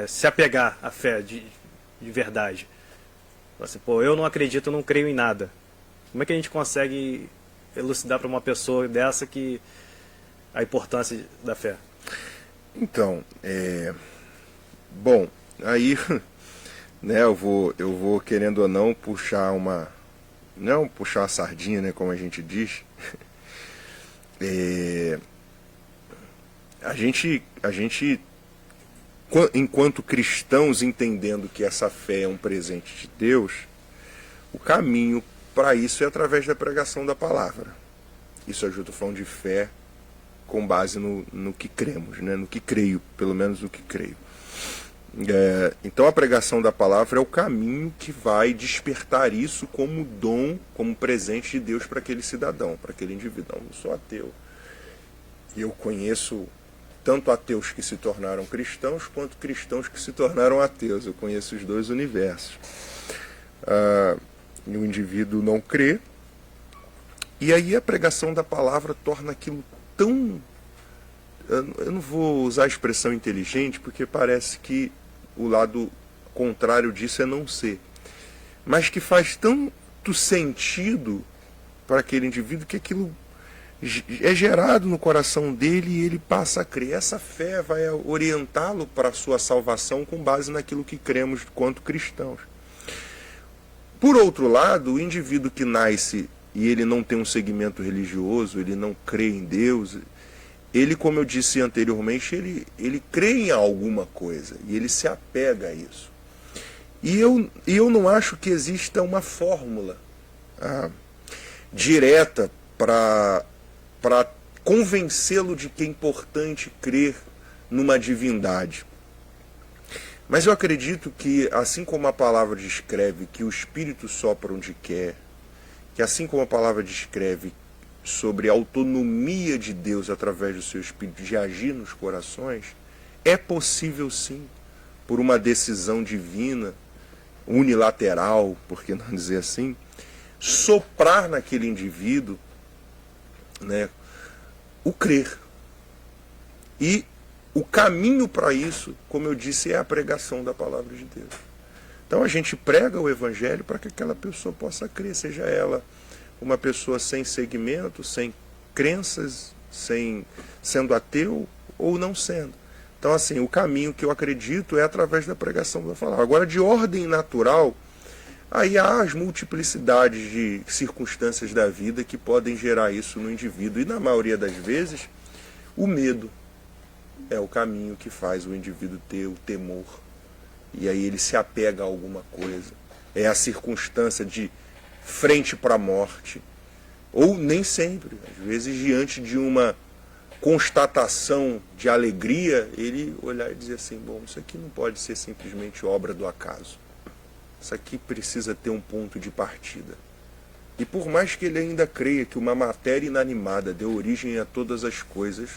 se apegar à fé de verdade? Assim, pô, eu não acredito, eu não creio em nada. Como é que a gente consegue elucidar para uma pessoa dessa a importância da fé? Então, bom, aí... né, eu vou querendo ou não puxar não puxar a sardinha, né, como a gente diz. A gente enquanto cristãos, entendendo que essa fé é um presente de Deus, o caminho para isso é através da pregação da palavra. Isso ajuda falando de fé com base no que cremos, né, no que creio, pelo menos no que creio. Então a pregação da palavra é o caminho que vai despertar isso como dom, como presente de Deus para aquele cidadão, para aquele indivíduo. Não, eu sou ateu. E eu conheço tanto ateus que se tornaram cristãos, quanto cristãos que se tornaram ateus. Eu conheço os dois universos. E o indivíduo não crê. E aí a pregação da palavra torna aquilo tão... Eu não vou usar a expressão inteligente, porque parece que o lado contrário disso é não ser. Mas que faz tanto sentido para aquele indivíduo que aquilo é gerado no coração dele e ele passa a crer. Essa fé vai orientá-lo para a sua salvação com base naquilo que cremos quanto cristãos. Por outro lado, o indivíduo que nasce e ele não tem um segmento religioso, ele não crê em Deus... Ele, como eu disse anteriormente, ele crê em alguma coisa e ele se apega a isso. E eu não acho que exista uma fórmula direta para convencê-lo de que é importante crer numa divindade. Mas eu acredito que, assim como a palavra descreve que o Espírito sopra onde quer, que assim como a palavra descreve sobre a autonomia de Deus através do seu Espírito de agir nos corações, é possível sim, por uma decisão divina, unilateral, por que não dizer assim, soprar naquele indivíduo, né, o crer. E o caminho para isso, como eu disse, é a pregação da palavra de Deus. Então a gente prega o Evangelho para que aquela pessoa possa crer, seja ela uma pessoa sem segmento, sem crenças, sendo ateu ou não sendo. Então, assim, o caminho que eu acredito é através da pregação da palavra. Agora, de ordem natural, aí há as multiplicidades de circunstâncias da vida que podem gerar isso no indivíduo. E, na maioria das vezes, o medo é o caminho que faz o indivíduo ter o temor e aí ele se apega a alguma coisa. É a circunstância de frente para a morte. Ou nem sempre. Às vezes, diante de uma constatação de alegria, ele olhar e dizer assim, bom, isso aqui não pode ser simplesmente obra do acaso. Isso aqui precisa ter um ponto de partida. E por mais que ele ainda creia que uma matéria inanimada deu origem a todas as coisas,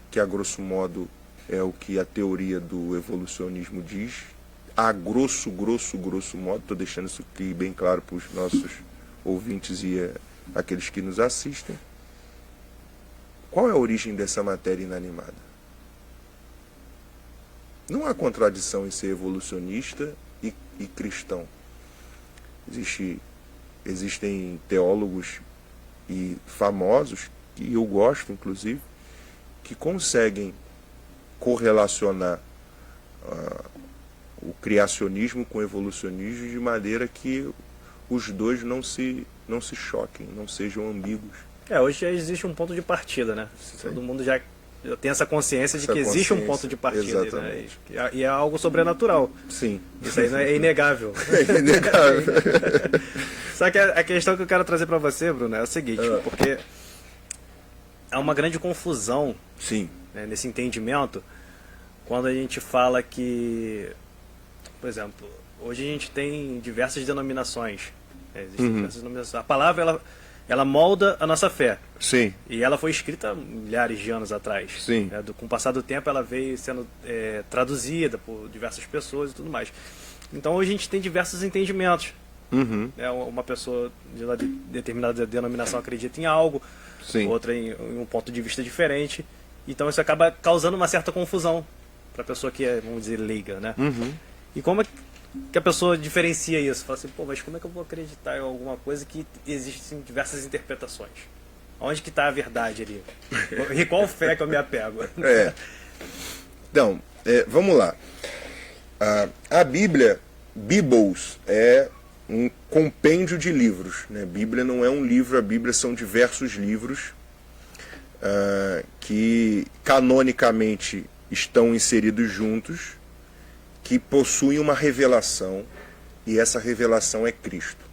que a grosso modo é o que a teoria do evolucionismo diz, a grosso modo, estou deixando isso aqui bem claro para os nossos ouvintes e aqueles que nos assistem, qual é a origem dessa matéria inanimada? Não há contradição em ser evolucionista e cristão. Existem teólogos e famosos, que eu gosto inclusive, que conseguem correlacionar o criacionismo com o evolucionismo de maneira que os dois não se choquem, não sejam ambíguos. Hoje já existe um ponto de partida, né? Sim. Todo mundo já tem essa consciência de que existe um ponto de partida. Exatamente. Né? E é algo sobrenatural. Sim. Isso aí não é inegável. É inegável. Só que a questão que eu quero trazer para você, Bruno, é o seguinte, porque há uma grande confusão, Sim. né, nesse entendimento quando a gente fala que, por exemplo, hoje a gente tem diversas denominações. Né? Existem diversas denominações. A palavra, ela molda a nossa fé. Sim. E ela foi escrita milhares de anos atrás. Sim. Com o passar do tempo, ela veio sendo traduzida por diversas pessoas e tudo mais. Então, hoje a gente tem diversos entendimentos. Uma pessoa de uma determinada denominação acredita em algo, Sim. outra em um ponto de vista diferente. Então, isso acaba causando uma certa confusão para a pessoa que é, vamos dizer, leiga, né? E como é que a pessoa diferencia isso? Fala assim, pô, mas como é que eu vou acreditar em alguma coisa que existem diversas interpretações? Onde que está a verdade ali? E qual fé que eu me apego? Então, vamos lá. A Bíblia, Bibles, é um compêndio de livros. Né? Bíblia não é um livro, a Bíblia são diversos livros que canonicamente estão inseridos juntos, que possuem uma revelação, e essa revelação é Cristo.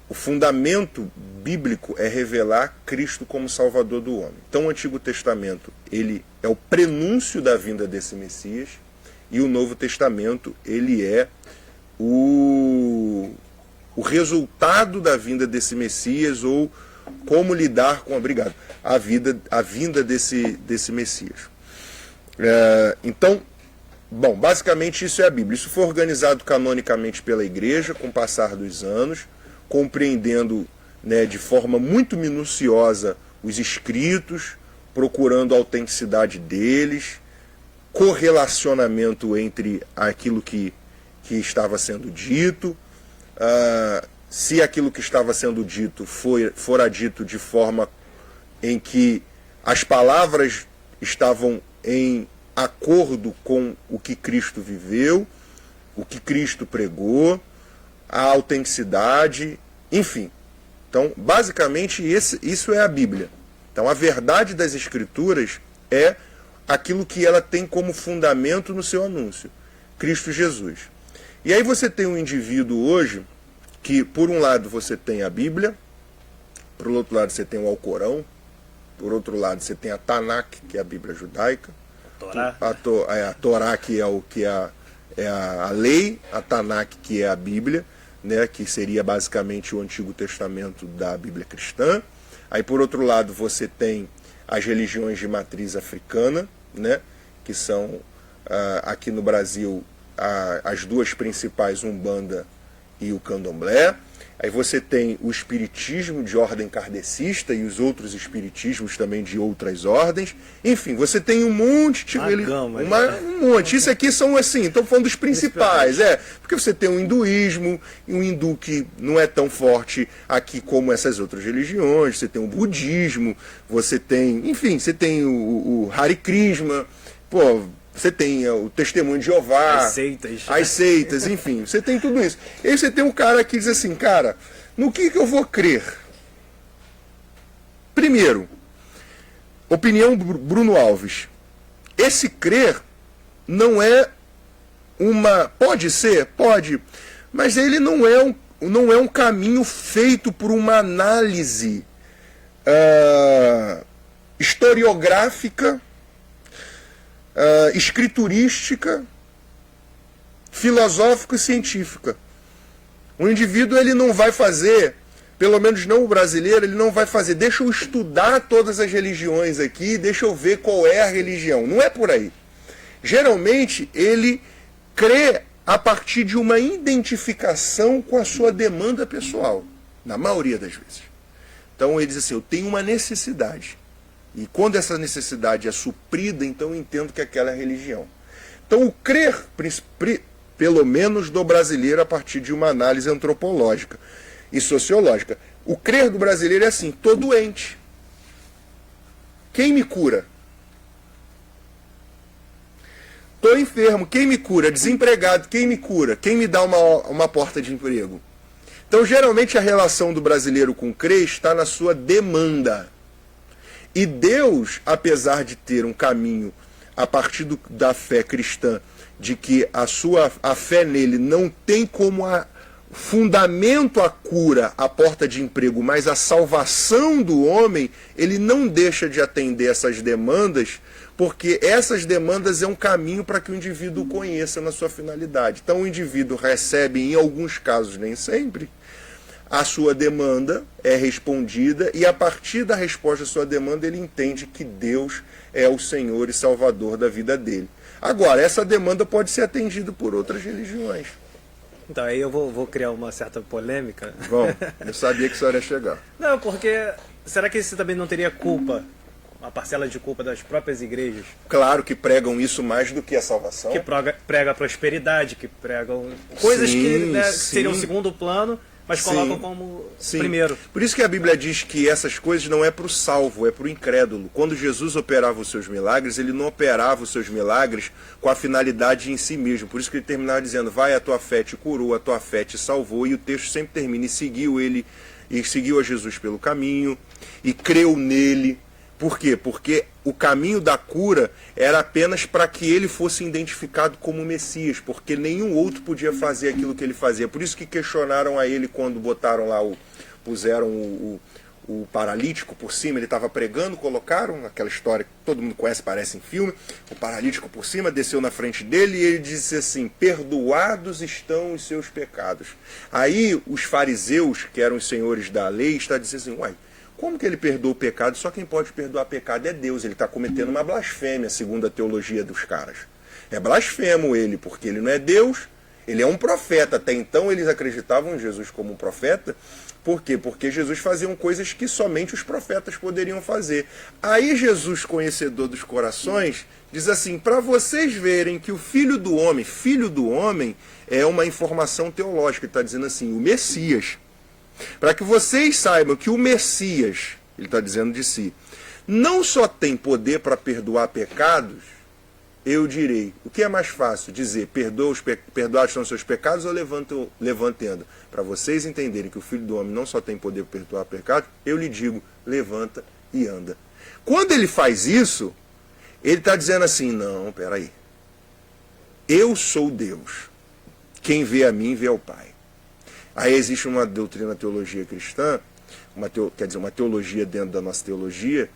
O fundamento bíblico é revelar Cristo como Salvador do homem. Então o Antigo Testamento ele é o prenúncio da vinda desse Messias, e o Novo Testamento ele é o resultado da vinda desse Messias, ou como lidar com a vinda desse Messias. Então, bom, basicamente isso é a Bíblia. Isso foi organizado canonicamente pela Igreja com o passar dos anos, compreendendo, né, de forma muito minuciosa os escritos, procurando a autenticidade deles, correlacionamento entre aquilo que estava sendo dito, se aquilo que estava sendo dito fora dito de forma em que as palavras estavam em acordo com o que Cristo viveu, o que Cristo pregou, a autenticidade, enfim. Então, basicamente, isso é a Bíblia. Então, a verdade das Escrituras é aquilo que ela tem como fundamento no seu anúncio, Cristo Jesus. E aí você tem um indivíduo hoje que, por um lado, você tem a Bíblia, por outro lado, você tem o Alcorão, por outro lado, você tem a Tanakh, que é a Bíblia judaica, a Torá, que é a lei, a Tanakh, que é a Bíblia, né, que seria basicamente o Antigo Testamento da Bíblia cristã. Aí, por outro lado, você tem as religiões de matriz africana, né, que são, aqui no Brasil, as duas principais, Umbanda e o Candomblé. Aí você tem o espiritismo de ordem kardecista e os outros espiritismos também de outras ordens. Enfim, você tem um monte, um monte. Isso aqui são assim, estou falando dos principais, porque você tem o hinduísmo, e um hindu que não é tão forte aqui como essas outras religiões, você tem o budismo, você tem, enfim, você tem o Hare Krishna, você tem o Testemunho de Jeová, as seitas, enfim, você tem tudo isso. E aí você tem um cara que diz assim, cara, no que eu vou crer? Primeiro, opinião Bruno Alves, esse crer não é Pode ser? Pode. Mas ele não é um caminho feito por uma análise historiográfica, escriturística, filosófica e científica. O indivíduo ele não vai fazer, pelo menos não o brasileiro, ele não vai fazer, deixa eu estudar todas as religiões aqui, deixa eu ver qual é a religião. Não é por aí. Geralmente ele crê a partir de uma identificação com a sua demanda pessoal, na maioria das vezes. Então ele diz assim, eu tenho uma necessidade. E quando essa necessidade é suprida, então eu entendo que aquela é a religião. Então o crer, pelo menos do brasileiro, a partir de uma análise antropológica e sociológica, o crer do brasileiro é assim, tô doente. Quem me cura? Estou enfermo, quem me cura? Desempregado, quem me cura? Quem me dá uma porta de emprego? Então, geralmente, a relação do brasileiro com o crer está na sua demanda. E Deus, apesar de ter um caminho a partir da fé cristã, de que a fé nele não tem como fundamento a cura, a porta de emprego, mas a salvação do homem, ele não deixa de atender essas demandas, porque essas demandas é um caminho para que o indivíduo conheça na sua finalidade. Então o indivíduo recebe, em alguns casos, nem sempre, a sua demanda é respondida e a partir da resposta à sua demanda ele entende que Deus é o Senhor e Salvador da vida dele. Agora, essa demanda pode ser atendida por outras religiões. Então, aí eu vou criar uma certa polêmica. Bom, eu sabia que isso ia chegar. Não, porque será que isso também não teria culpa? Uma parcela de culpa das próprias igrejas? Claro que pregam isso mais do que a salvação. Que prega a prosperidade, que pregam coisas que seriam segundo plano, mas colocam como primeiro. Por isso que a Bíblia diz que essas coisas não é para o salvo, é para o incrédulo. Quando Jesus operava os seus milagres, ele não operava os seus milagres com a finalidade em si mesmo. Por isso que ele terminava dizendo, vai, a tua fé te curou, a tua fé te salvou. E o texto sempre termina, e seguiu a Jesus pelo caminho, e creu nele. Por quê? Porque o caminho da cura era apenas para que ele fosse identificado como Messias, porque nenhum outro podia fazer aquilo que ele fazia. Por isso que questionaram a ele quando botaram lá, puseram o paralítico por cima, ele estava pregando, colocaram aquela história que todo mundo conhece, parece em filme, o paralítico por cima, desceu na frente dele e ele disse assim, perdoados estão os seus pecados. Aí os fariseus, que eram os senhores da lei, está dizendo assim, uai, como que ele perdoa o pecado? Só quem pode perdoar pecado é Deus. Ele está cometendo uma blasfêmia, segundo a teologia dos caras. É blasfemo ele, porque ele não é Deus, ele é um profeta. Até então eles acreditavam em Jesus como um profeta. Por quê? Porque Jesus fazia coisas que somente os profetas poderiam fazer. Aí Jesus, conhecedor dos corações, diz assim, para vocês verem que o filho do homem é uma informação teológica. Ele está dizendo assim, o Messias. Para que vocês saibam que o Messias, ele está dizendo de si, não só tem poder para perdoar pecados, eu direi, o que é mais fácil dizer, perdoados são os seus pecados ou levantando? Para vocês entenderem que o Filho do Homem não só tem poder para perdoar pecados, eu lhe digo, levanta e anda. Quando ele faz isso, ele está dizendo assim, não, peraí, eu sou Deus, quem vê a mim vê ao Pai. Aí existe uma doutrina teologia cristã, uma teologia dentro da nossa teologia,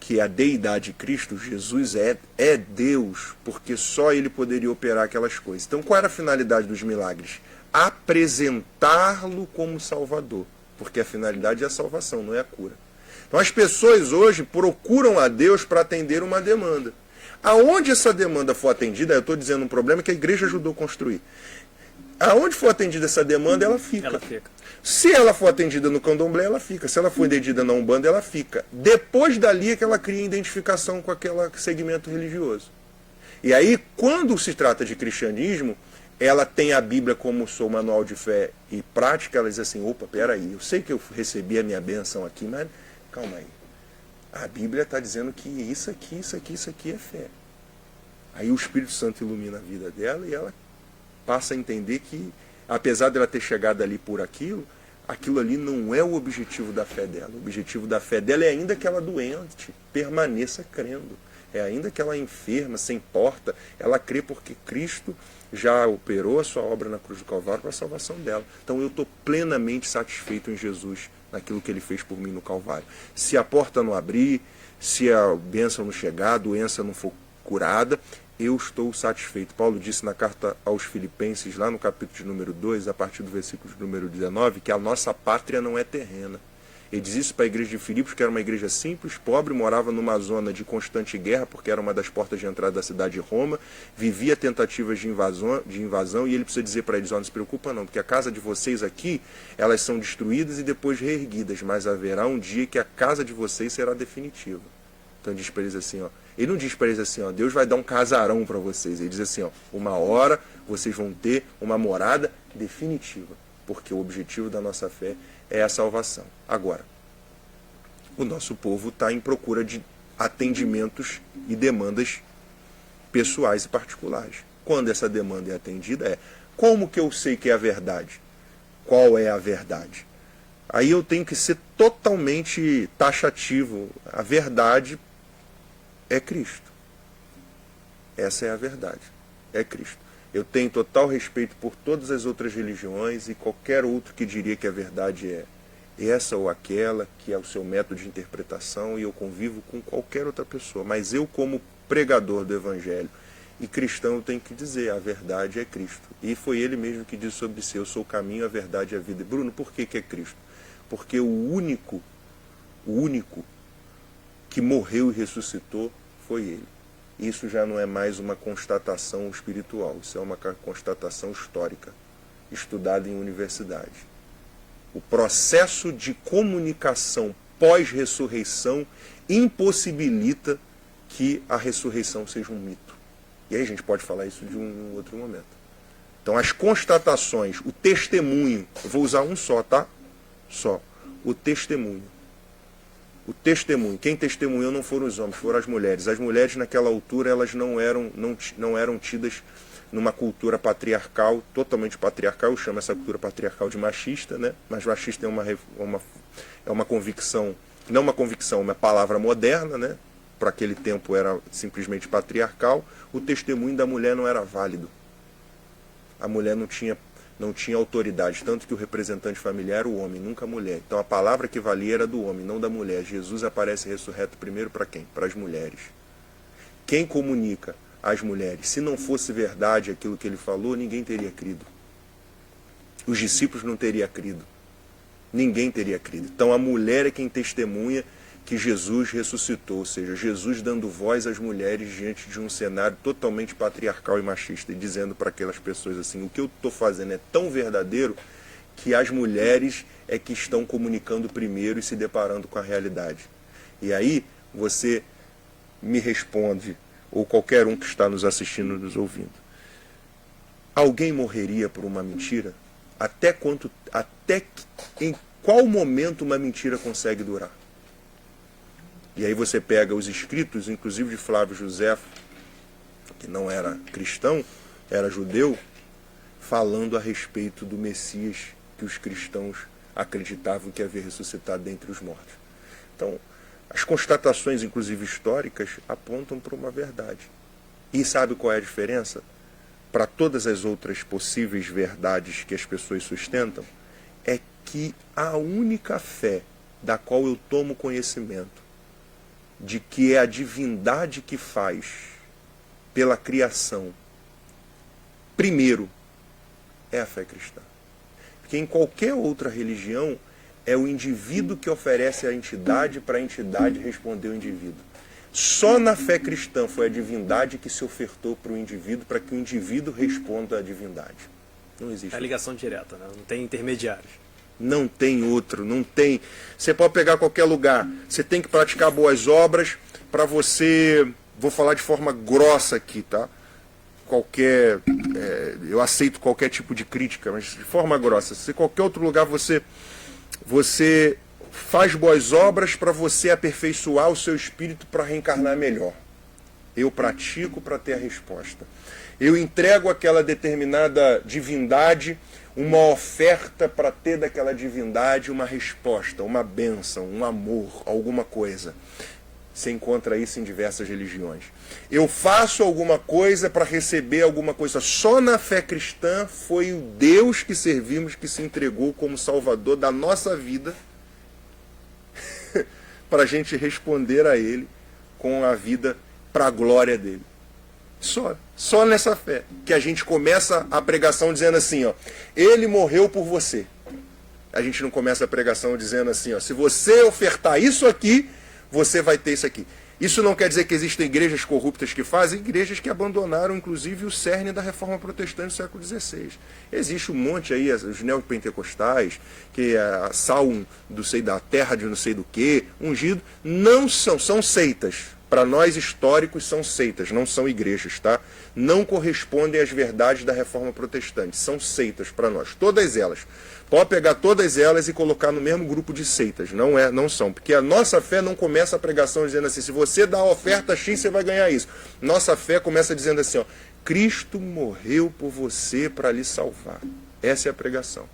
que a deidade de Cristo, Jesus é Deus, porque só ele poderia operar aquelas coisas. Então qual era a finalidade dos milagres? Apresentá-lo como Salvador, porque a finalidade é a salvação, não é a cura. Então as pessoas hoje procuram a Deus para atender uma demanda. Aonde essa demanda for atendida, eu estou dizendo um problema que a igreja ajudou a construir. Aonde for atendida essa demanda, ela fica. Se ela for atendida no candomblé, ela fica. Se ela for atendida na Umbanda, ela fica. Depois dali é que ela cria identificação com aquele segmento religioso. E aí, quando se trata de cristianismo, ela tem a Bíblia como seu manual de fé e prática, ela diz assim, opa, peraí, eu sei que eu recebi a minha bênção aqui, mas calma aí. A Bíblia está dizendo que isso aqui é fé. Aí o Espírito Santo ilumina a vida dela e ela passa a entender que, apesar dela ter chegado ali por aquilo ali não é o objetivo da fé dela. O objetivo da fé dela é ainda que ela doente permaneça crendo. ainda que ela é enferma, sem porta, ela crê porque Cristo já operou a sua obra na cruz do Calvário para a salvação dela. Então eu estou plenamente satisfeito em Jesus, naquilo que ele fez por mim no Calvário. Se a porta não abrir, se a bênção não chegar, a doença não for curada, eu estou satisfeito. Paulo disse na carta aos Filipenses, lá no capítulo de número 2, a partir do versículo de número 19, que a nossa pátria não é terrena. Ele diz isso para a igreja de Filipos, que era uma igreja simples, pobre, morava numa zona de constante guerra, porque era uma das portas de entrada da cidade de Roma, vivia tentativas de invasão, e ele precisa dizer para eles, não se preocupa não, porque a casa de vocês aqui, elas são destruídas e depois reerguidas, mas haverá um dia que a casa de vocês será definitiva. Então ele diz para eles assim, ele não diz para eles assim, Deus vai dar um casarão para vocês, ele diz assim, uma hora vocês vão ter uma morada definitiva, porque o objetivo da nossa fé é a salvação. Agora, o nosso povo está em procura de atendimentos e demandas pessoais e particulares. Quando essa demanda é atendida, como que eu sei que é a verdade? Qual é a verdade? Aí eu tenho que ser totalmente taxativo. A verdade é Cristo. Essa é a verdade. É Cristo. Eu tenho total respeito por todas as outras religiões e qualquer outro que diria que a verdade é essa ou aquela, que é o seu método de interpretação, e eu convivo com qualquer outra pessoa. Mas eu, como pregador do Evangelho e cristão, eu tenho que dizer, a verdade é Cristo. E foi ele mesmo que disse sobre si, eu sou o caminho, a verdade e a vida. Bruno, por que é Cristo? Porque o único que morreu e ressuscitou foi ele. Isso já não é mais uma constatação espiritual, isso é uma constatação histórica, estudada em universidade. O processo de comunicação pós-ressurreição impossibilita que a ressurreição seja um mito. E aí a gente pode falar isso de um outro momento. Então as constatações, o testemunho, eu vou usar um só, tá? Só. O testemunho. O testemunho. Quem testemunhou não foram os homens, foram as mulheres. As mulheres naquela altura elas não eram tidas numa cultura patriarcal, totalmente patriarcal. Eu chamo essa cultura patriarcal de machista, né? Mas machista é uma convicção, não uma convicção, uma palavra moderna, né? Para aquele tempo era simplesmente patriarcal. O testemunho da mulher não era válido. A mulher não tinha autoridade, tanto que o representante familiar era o homem, nunca a mulher. Então a palavra que valia era do homem, não da mulher. Jesus aparece ressurreto primeiro para quem? Para as mulheres. Quem comunica às mulheres? Se não fosse verdade aquilo que ele falou, ninguém teria crido. Os discípulos não teriam crido. Ninguém teria crido. Então a mulher é quem testemunha que Jesus ressuscitou, ou seja, Jesus dando voz às mulheres diante de um cenário totalmente patriarcal e machista, e dizendo para aquelas pessoas assim, o que eu estou fazendo é tão verdadeiro que as mulheres é que estão comunicando primeiro e se deparando com a realidade. E aí você me responde, ou qualquer um que está nos assistindo, nos ouvindo. Alguém morreria por uma mentira? Em qual momento uma mentira consegue durar? E aí você pega os escritos, inclusive de Flávio Josefo, que não era cristão, era judeu, falando a respeito do Messias que os cristãos acreditavam que havia ressuscitado dentre os mortos. Então, as constatações, inclusive históricas, apontam para uma verdade. E sabe qual é a diferença? Para todas as outras possíveis verdades que as pessoas sustentam, é que a única fé da qual eu tomo conhecimento de que é a divindade que faz pela criação, primeiro, é a fé cristã. Porque em qualquer outra religião, é o indivíduo que oferece a entidade para a entidade responder ao indivíduo. Só na fé cristã foi a divindade que se ofertou para o indivíduo, para que o indivíduo responda à divindade. Não existe. É a ligação direta, né? Não tem intermediários. Não tem outro, não tem. Você pode pegar qualquer lugar. Você tem que praticar boas obras para você. Vou falar de forma grossa aqui, tá? Eu aceito qualquer tipo de crítica, mas de forma grossa. Se qualquer outro lugar você faz boas obras para você aperfeiçoar o seu espírito para reencarnar melhor. Eu pratico para ter a resposta. Eu entrego àquela determinada divindade uma oferta para ter daquela divindade uma resposta, uma bênção, um amor, alguma coisa. Você encontra isso em diversas religiões. Eu faço alguma coisa para receber alguma coisa. Só na fé cristã foi o Deus que servimos que se entregou como Salvador da nossa vida para a gente responder a Ele com a vida para a glória dele. Só nessa fé que a gente começa a pregação dizendo assim, ó, Ele morreu por você. A gente não começa a pregação dizendo assim, ó, se você ofertar isso aqui, você vai ter isso aqui. Isso não quer dizer que existem igrejas corruptas que fazem, igrejas que abandonaram, inclusive, o cerne da reforma protestante do século XVI. Existe um monte aí, os neopentecostais, que sal da terra de não sei do que, ungido, não são seitas. Para nós históricos são seitas, não são igrejas, tá? Não correspondem às verdades da reforma protestante, são seitas para nós, todas elas. Pode pegar todas elas e colocar no mesmo grupo de seitas, não são, porque a nossa fé não começa a pregação dizendo assim, se você dá a oferta X, você vai ganhar isso. Nossa fé começa dizendo assim, ó, Cristo morreu por você para lhe salvar. Essa é a pregação.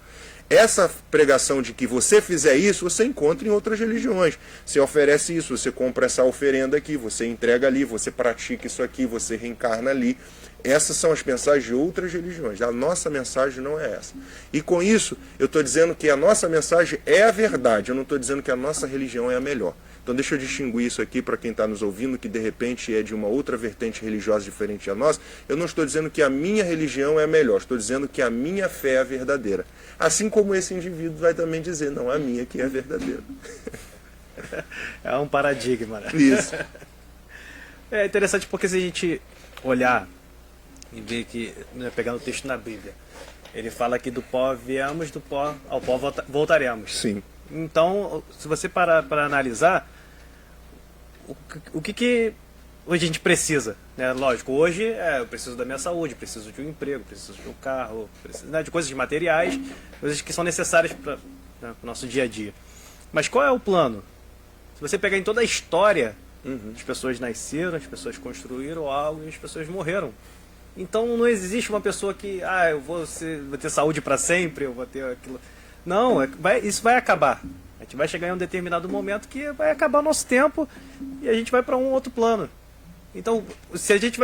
Essa pregação de que você fizer isso, você encontra em outras religiões. Você oferece isso, você compra essa oferenda aqui, você entrega ali, você pratica isso aqui, você reencarna ali. Essas são as mensagens de outras religiões. A nossa mensagem não é essa. E com isso, eu estou dizendo que a nossa mensagem é a verdade. Eu não estou dizendo que a nossa religião é a melhor. Então deixa eu distinguir isso aqui para quem está nos ouvindo, que de repente é de uma outra vertente religiosa diferente da nossa. Eu não estou dizendo que a minha religião é a melhor. Estou dizendo que a minha fé é a verdadeira. Assim como esse indivíduo vai também dizer, não, a minha que é a verdadeira. É um paradigma, né? Isso. É interessante porque se a gente olhar e ver que, né, pegando o texto na Bíblia, ele fala que do pó viemos, do pó ao pó voltaremos. Sim. Então, se você parar para analisar, o que hoje a gente precisa, né? Lógico, hoje eu preciso da minha saúde, preciso de um emprego, preciso de um carro, preciso, né, de coisas materiais, coisas que são necessárias para o nosso dia a dia. Mas qual é o plano? Se você pegar em toda a história, as pessoas nasceram, as pessoas construíram algo e as pessoas morreram. Então não existe uma pessoa que, eu vou ter saúde para sempre, eu vou ter aquilo. Não, isso vai acabar. A gente vai chegar em um determinado momento que vai acabar o nosso tempo e a gente vai para um outro plano. Então, se a gente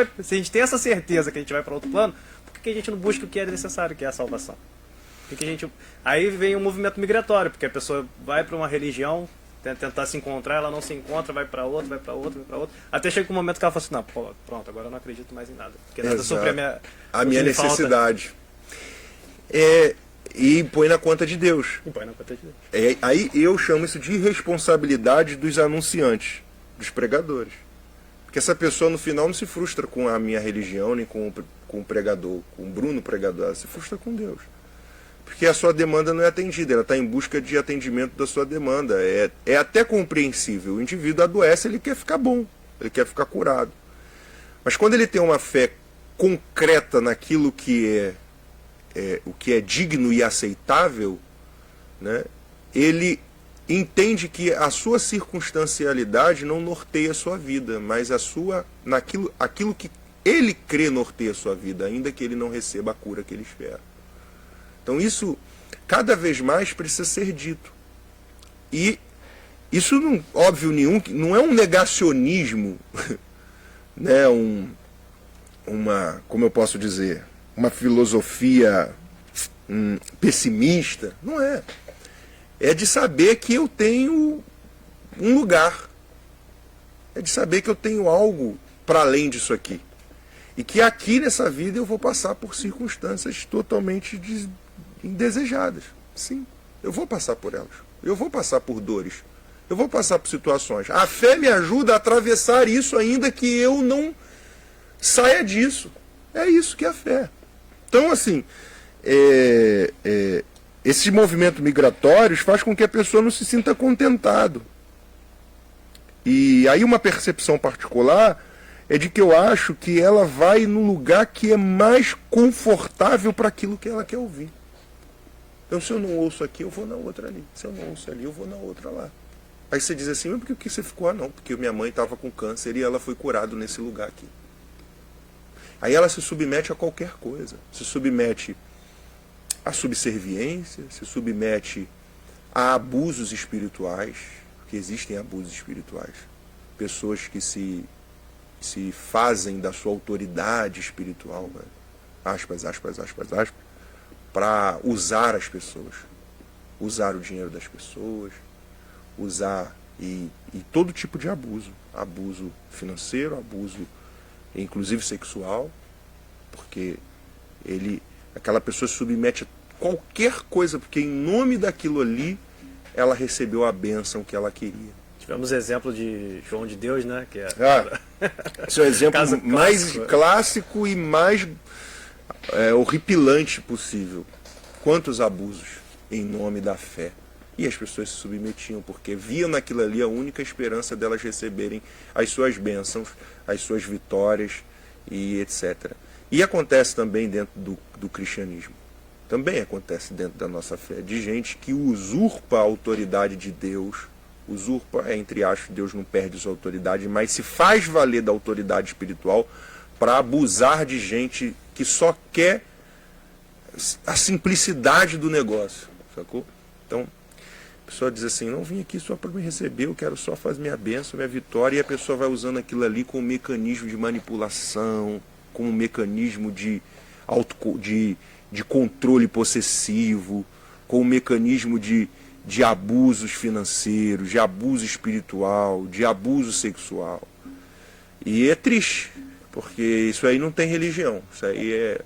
tem essa certeza que a gente vai para outro plano, por que a gente não busca o que é necessário, que é a salvação? Aí vem um movimento migratório, porque a pessoa vai para uma religião, tentar se encontrar, ela não se encontra, vai para outra, vai para outra, vai para outra. Até chega um momento que ela fala assim, não, pronto, agora eu não acredito mais em nada. Porque nada supre a minha necessidade. E põe na conta de Deus. Aí eu chamo isso de irresponsabilidade dos anunciantes, dos pregadores. Porque essa pessoa no final não se frustra com a minha religião, nem com o pregador, com o Bruno pregador, ela se frustra com Deus. Porque a sua demanda não é atendida, ela está em busca de atendimento da sua demanda. É até compreensível. O indivíduo adoece, ele quer ficar bom, ele quer ficar curado. Mas quando ele tem uma fé concreta naquilo que o que é digno e aceitável, né, ele entende que a sua circunstancialidade não norteia a sua vida, mas aquilo que ele crê norteia a sua vida, ainda que ele não receba a cura que ele espera. Então isso, cada vez mais, precisa ser dito. E isso, óbvio nenhum, não é um negacionismo, né, como eu posso dizer, uma filosofia pessimista. Não é. É de saber que eu tenho um lugar. É de saber que eu tenho algo para além disso aqui. E que aqui nessa vida eu vou passar por circunstâncias totalmente indesejadas. Sim, eu vou passar por elas. Eu vou passar por dores. Eu vou passar por situações. A fé me ajuda a atravessar isso ainda que eu não saia disso. É isso que é a fé. Então, assim, esses movimentos migratórios faz com que a pessoa não se sinta contentado. E aí uma percepção particular é de que eu acho que ela vai no lugar que é mais confortável para aquilo que ela quer ouvir. Então, se eu não ouço aqui, eu vou na outra ali. Se eu não ouço ali, eu vou na outra lá. Aí você diz assim, mas por que você ficou? Não, porque minha mãe estava com câncer e ela foi curada nesse lugar aqui. Aí ela se submete a qualquer coisa. Se submete à subserviência, se submete a abusos espirituais, porque existem abusos espirituais. pessoas que se fazem da sua autoridade espiritual, né? Aspas, aspas, aspas, aspas, para usar as pessoas, usar o dinheiro das pessoas, usar e todo tipo de abuso, abuso financeiro, abuso inclusive sexual, porque aquela pessoa se submete a qualquer coisa, porque em nome daquilo ali ela recebeu a bênção que ela queria. Tivemos exemplo de João de Deus, né? Que é... Esse é o exemplo mais clássico e mais horripilante possível. Quantos abusos em nome da fé. E as pessoas se submetiam, porque viam naquilo ali a única esperança delas receberem as suas bênçãos, as suas vitórias e etc. E acontece também dentro do cristianismo. Também acontece dentro da nossa fé, de gente que usurpa a autoridade de Deus, usurpa, entre aspas, Deus não perde sua autoridade, mas se faz valer da autoridade espiritual para abusar de gente que só quer a simplicidade do negócio, sacou? Então, a pessoa diz assim, não vim aqui só para me receber, eu quero só fazer minha bênção, minha vitória, e a pessoa vai usando aquilo ali como um mecanismo de manipulação, como um mecanismo de controle possessivo, com um mecanismo de abusos financeiros, de abuso espiritual, de abuso sexual. E é triste, porque isso aí não tem religião, isso aí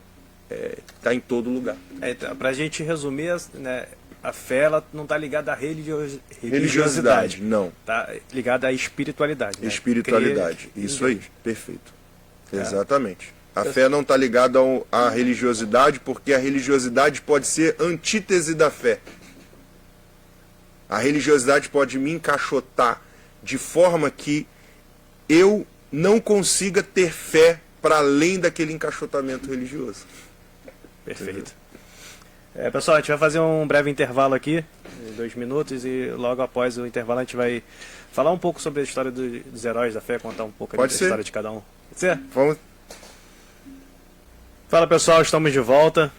está em todo lugar. Para a gente resumir, né, a fé ela não está ligada à religiosidade, não. Está ligada à espiritualidade. Né? Espiritualidade, isso aí, perfeito. Exatamente. A fé não está ligada à religiosidade, porque a religiosidade pode ser antítese da fé. A religiosidade pode me encaixotar de forma que eu não consiga ter fé para além daquele encaixotamento religioso. Perfeito. Pessoal, a gente vai fazer um breve intervalo aqui, 2 minutos, e logo após o intervalo a gente vai falar um pouco sobre a história dos heróis da fé, contar um pouco da história de cada um. Pode ser? Vamos. Fala pessoal, estamos de volta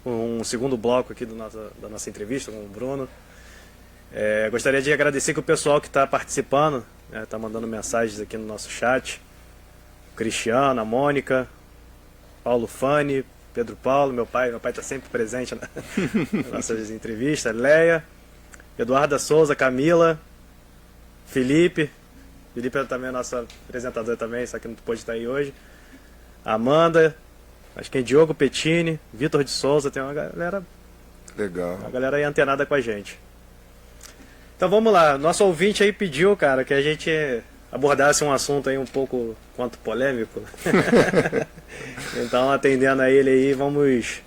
com um segundo bloco aqui da nossa entrevista com o Bruno. Gostaria de agradecer que o pessoal que está participando, está mandando mensagens aqui no nosso chat. Cristiano, a Mônica, Paulo Fani, Pedro Paulo, meu pai está sempre presente nas nossas entrevistas, Leia, Eduarda Souza, Camila, Felipe é também nosso apresentador também, só que não pôde estar aí hoje. Amanda, acho que é Diogo Pettini, Vitor de Souza, tem uma galera. Legal. Uma galera aí antenada com a gente. Então vamos lá, nosso ouvinte aí pediu, cara, que a gente abordasse um assunto aí um pouco quanto polêmico. Então, atendendo a ele aí, vamos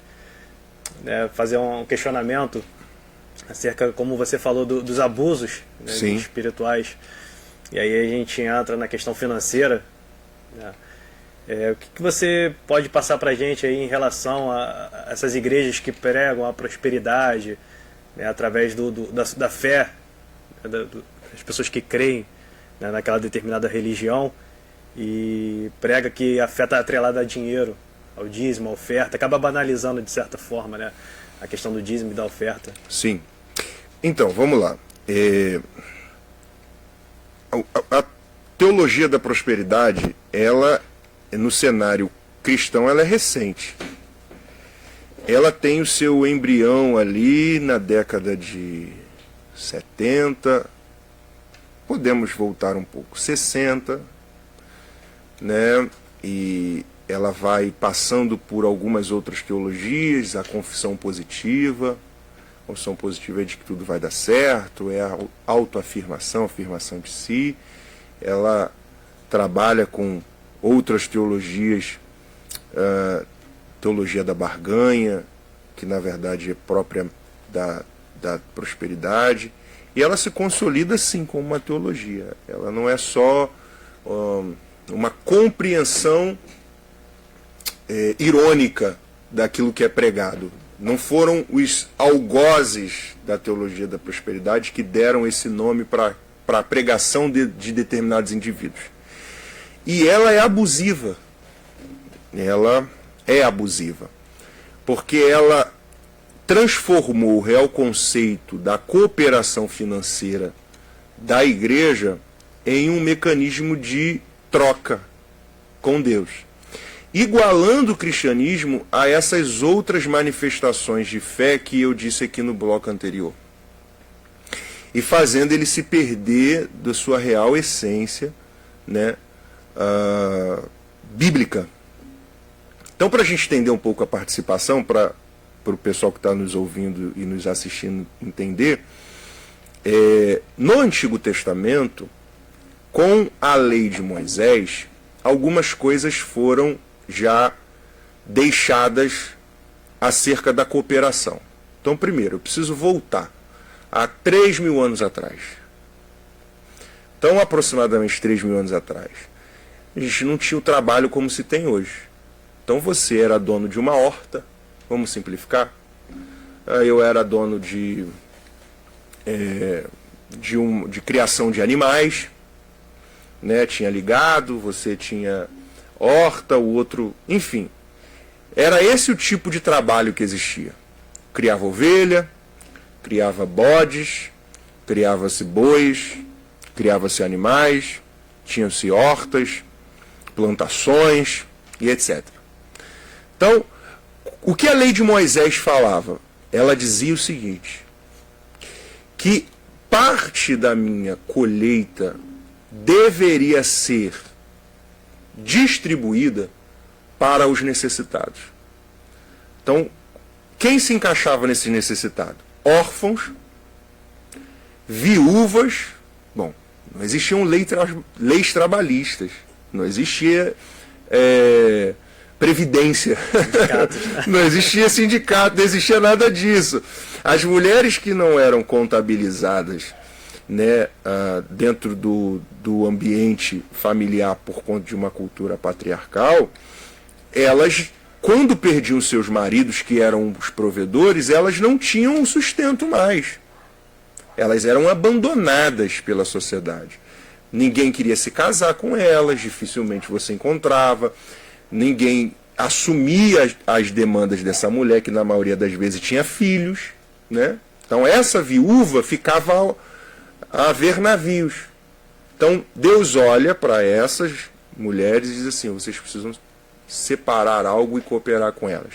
fazer um questionamento acerca, como você falou, dos abusos, né, espirituais. E aí a gente entra na questão financeira, né? O que você pode passar pra gente aí em relação a essas igrejas que pregam a prosperidade, né, através da fé, das pessoas que creem, né, naquela determinada religião, e prega que a fé está atrelada a dinheiro, ao dízimo, à oferta, acaba banalizando de certa forma, né, a questão do dízimo e da oferta. Sim. Então, vamos lá. A teologia da prosperidade, ela, no cenário cristão, ela é recente. Ela tem o seu embrião ali na década de 70, podemos voltar um pouco, 60, né? E ela vai passando por algumas outras teologias, a confissão positiva. A confissão positiva é de que tudo vai dar certo, é a autoafirmação, afirmação de si. Ela trabalha com outras teologias, teologia da barganha, que na verdade é própria da prosperidade, e ela se consolida sim como uma teologia. Ela não é só uma compreensão irônica daquilo que é pregado. Não foram os algozes da teologia da prosperidade que deram esse nome para a pregação de determinados indivíduos. E ela é abusiva. Ela é abusiva. Porque ela transformou o real conceito da cooperação financeira da igreja em um mecanismo de troca com Deus, igualando o cristianismo a essas outras manifestações de fé que eu disse aqui no bloco anterior, e fazendo ele se perder da sua real essência, né, bíblica. Então, para a gente entender um pouco a participação, para o pessoal que está nos ouvindo e nos assistindo entender, no Antigo Testamento, com a lei de Moisés, algumas coisas foram já deixadas acerca da cooperação. Então, primeiro, eu preciso voltar a 3.000 anos atrás. Então, aproximadamente 3.000 anos atrás, a gente não tinha o trabalho como se tem hoje. Então, você era dono de uma horta, vamos simplificar. Eu era dono de criação de animais, né? Tinha ligado, você tinha horta, o outro, enfim. Era esse o tipo de trabalho que existia. Criava ovelha, criava bodes, criava-se bois, criava-se animais, tinham-se hortas, plantações e etc. Então, o que a lei de Moisés falava? Ela dizia o seguinte, que parte da minha colheita deveria ser distribuída para os necessitados. Então, quem se encaixava nesses necessitados? Órfãos, viúvas. Bom, não existiam leis trabalhistas, não existia previdência, não existia sindicato, não existia nada disso. As mulheres que não eram contabilizadas, né, dentro do ambiente familiar por conta de uma cultura patriarcal, elas, quando perdiam seus maridos, que eram os provedores, elas não tinham um sustento mais. Elas eram abandonadas pela sociedade. Ninguém queria se casar com elas, dificilmente você encontrava. Ninguém assumia as demandas dessa mulher, que na maioria das vezes tinha filhos, né? Então essa viúva ficava a ver navios. Então Deus olha para essas mulheres e diz assim, vocês precisam separar algo e cooperar com elas.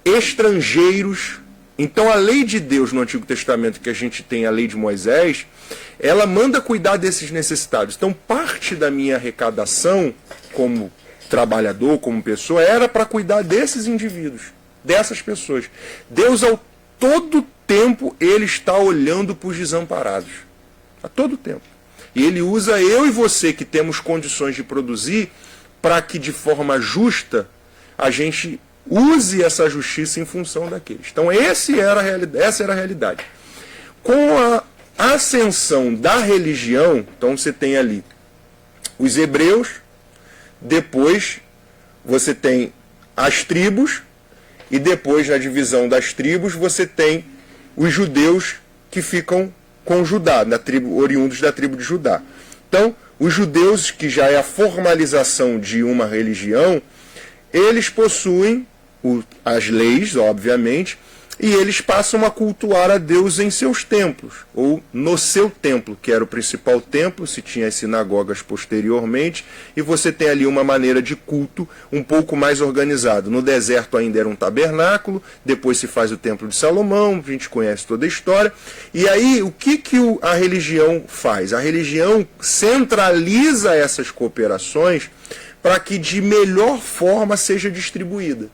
Estrangeiros. Então a lei de Deus no Antigo Testamento, que a gente tem a lei de Moisés, ela manda cuidar desses necessitados. Então parte da minha arrecadação como trabalhador, como pessoa, era para cuidar desses indivíduos, dessas pessoas. Deus, ao todo tempo, ele está olhando para os desamparados. A todo tempo. E ele usa eu e você, que temos condições de produzir, para que de forma justa a gente use essa justiça em função daqueles. Então essa era a realidade. Com a ascensão da religião, então você tem ali os hebreus, depois você tem as tribos, e depois na divisão das tribos você tem os judeus que ficam com Judá, oriundos da tribo de Judá. Então, os judeus, que já é a formalização de uma religião, eles possuem as leis, obviamente, e eles passam a cultuar a Deus em seus templos, ou no seu templo, que era o principal templo, se tinha as sinagogas posteriormente, e você tem ali uma maneira de culto um pouco mais organizado. No deserto ainda era um tabernáculo, depois se faz o Templo de Salomão, a gente conhece toda a história, e aí o que a religião faz? A religião centraliza essas cooperações para que de melhor forma seja distribuída.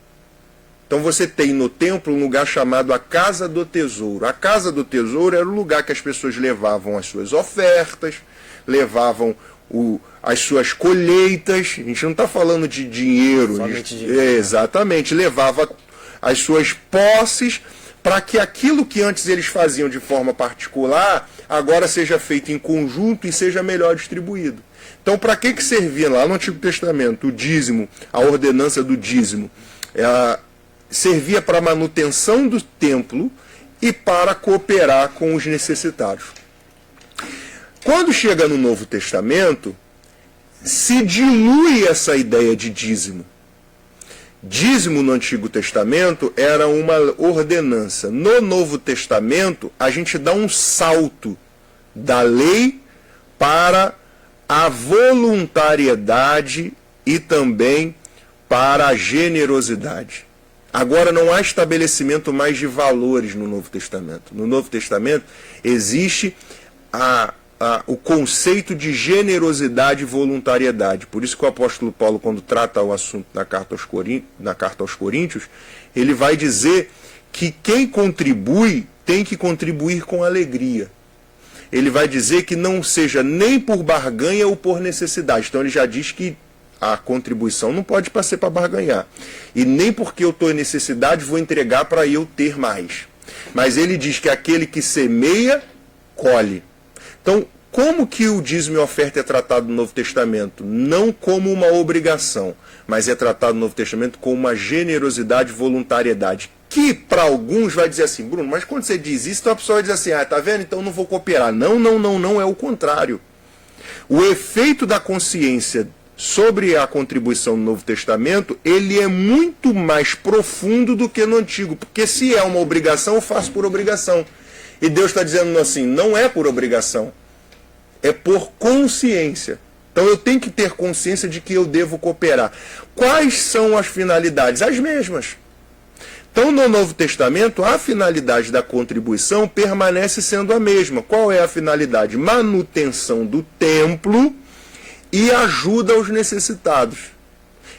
Então você tem no templo um lugar chamado a Casa do Tesouro. A Casa do Tesouro era o lugar que as pessoas levavam as suas ofertas, levavam as suas colheitas. A gente não está falando de dinheiro. Somente dinheiro. Exatamente. Levava as suas posses para que aquilo que antes eles faziam de forma particular, agora seja feito em conjunto e seja melhor distribuído. Então para que servia lá no Antigo Testamento o dízimo, a ordenança do dízimo? Servia para a manutenção do templo e para cooperar com os necessitados. Quando chega no Novo Testamento, se dilui essa ideia de dízimo. Dízimo no Antigo Testamento era uma ordenança. No Novo Testamento, a gente dá um salto da lei para a voluntariedade e também para a generosidade. Agora não há estabelecimento mais de valores no Novo Testamento. No Novo Testamento existe o conceito de generosidade e voluntariedade. Por isso que o apóstolo Paulo, quando trata o assunto na carta aos Coríntios, ele vai dizer que quem contribui tem que contribuir com alegria. Ele vai dizer que não seja nem por barganha ou por necessidade. Então ele já diz que a contribuição não pode ser para barganhar. E nem porque eu estou em necessidade vou entregar para eu ter mais. Mas ele diz que aquele que semeia, colhe. Então, como que o dízimo e oferta é tratado no Novo Testamento? Não como uma obrigação, mas é tratado no Novo Testamento como uma generosidade e voluntariedade. Que para alguns vai dizer assim, Bruno, mas quando você diz isso, então a pessoa vai dizer assim, tá vendo? Então não vou cooperar. Não, é o contrário. O efeito da consciência sobre a contribuição no Novo Testamento, ele é muito mais profundo do que no Antigo. Porque se é uma obrigação, eu faço por obrigação. E Deus está dizendo assim, não é por obrigação, é por consciência. Então eu tenho que ter consciência de que eu devo cooperar. Quais são as finalidades? As mesmas. Então no Novo Testamento, a finalidade da contribuição permanece sendo a mesma. Qual é a finalidade? Manutenção do templo e ajuda aos necessitados.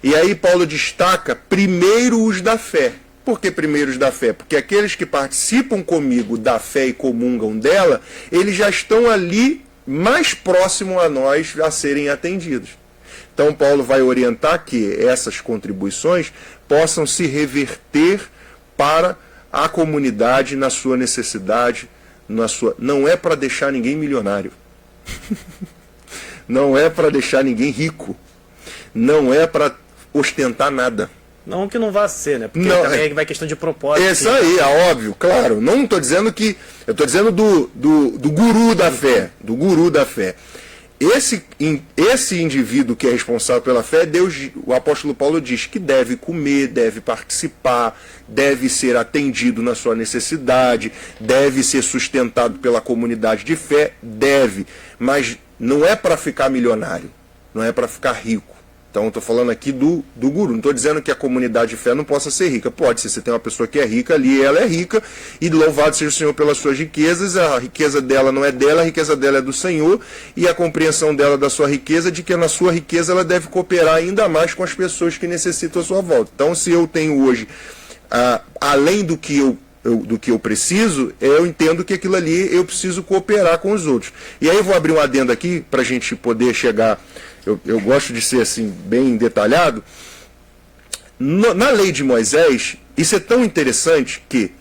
E aí Paulo destaca primeiro os da fé. Por que primeiro os da fé? Porque aqueles que participam comigo da fé e comungam dela, eles já estão ali mais próximo a nós a serem atendidos. Então Paulo vai orientar que essas contribuições possam se reverter para a comunidade na sua necessidade, não é para deixar ninguém milionário. Não é para deixar ninguém rico. Não é para ostentar nada. Não que não vá ser, né? Porque não, também vai questão de propósito. Isso aí, é óbvio, claro. Não estou dizendo que... Eu estou dizendo do guru da fé. Do guru da fé. Esse indivíduo que é responsável pela fé, o apóstolo Paulo diz que deve comer, deve participar, deve ser atendido na sua necessidade, deve ser sustentado pela comunidade de fé, deve. Mas não é para ficar milionário, não é para ficar rico. Então, estou falando aqui do guru. Não estou dizendo que a comunidade de fé não possa ser rica. Pode, se você tem uma pessoa que é rica ali, ela é rica, e louvado seja o Senhor pelas suas riquezas, a riqueza dela não é dela, a riqueza dela é do Senhor, e a compreensão dela da sua riqueza, de que na sua riqueza ela deve cooperar ainda mais com as pessoas que necessitam a sua volta. Então, se eu tenho hoje, além do que eu preciso, eu entendo que aquilo ali eu preciso cooperar com os outros. E aí eu vou abrir um adendo aqui, para a gente poder chegar... Eu gosto de ser assim, bem detalhado. Na lei de Moisés, isso é tão interessante que,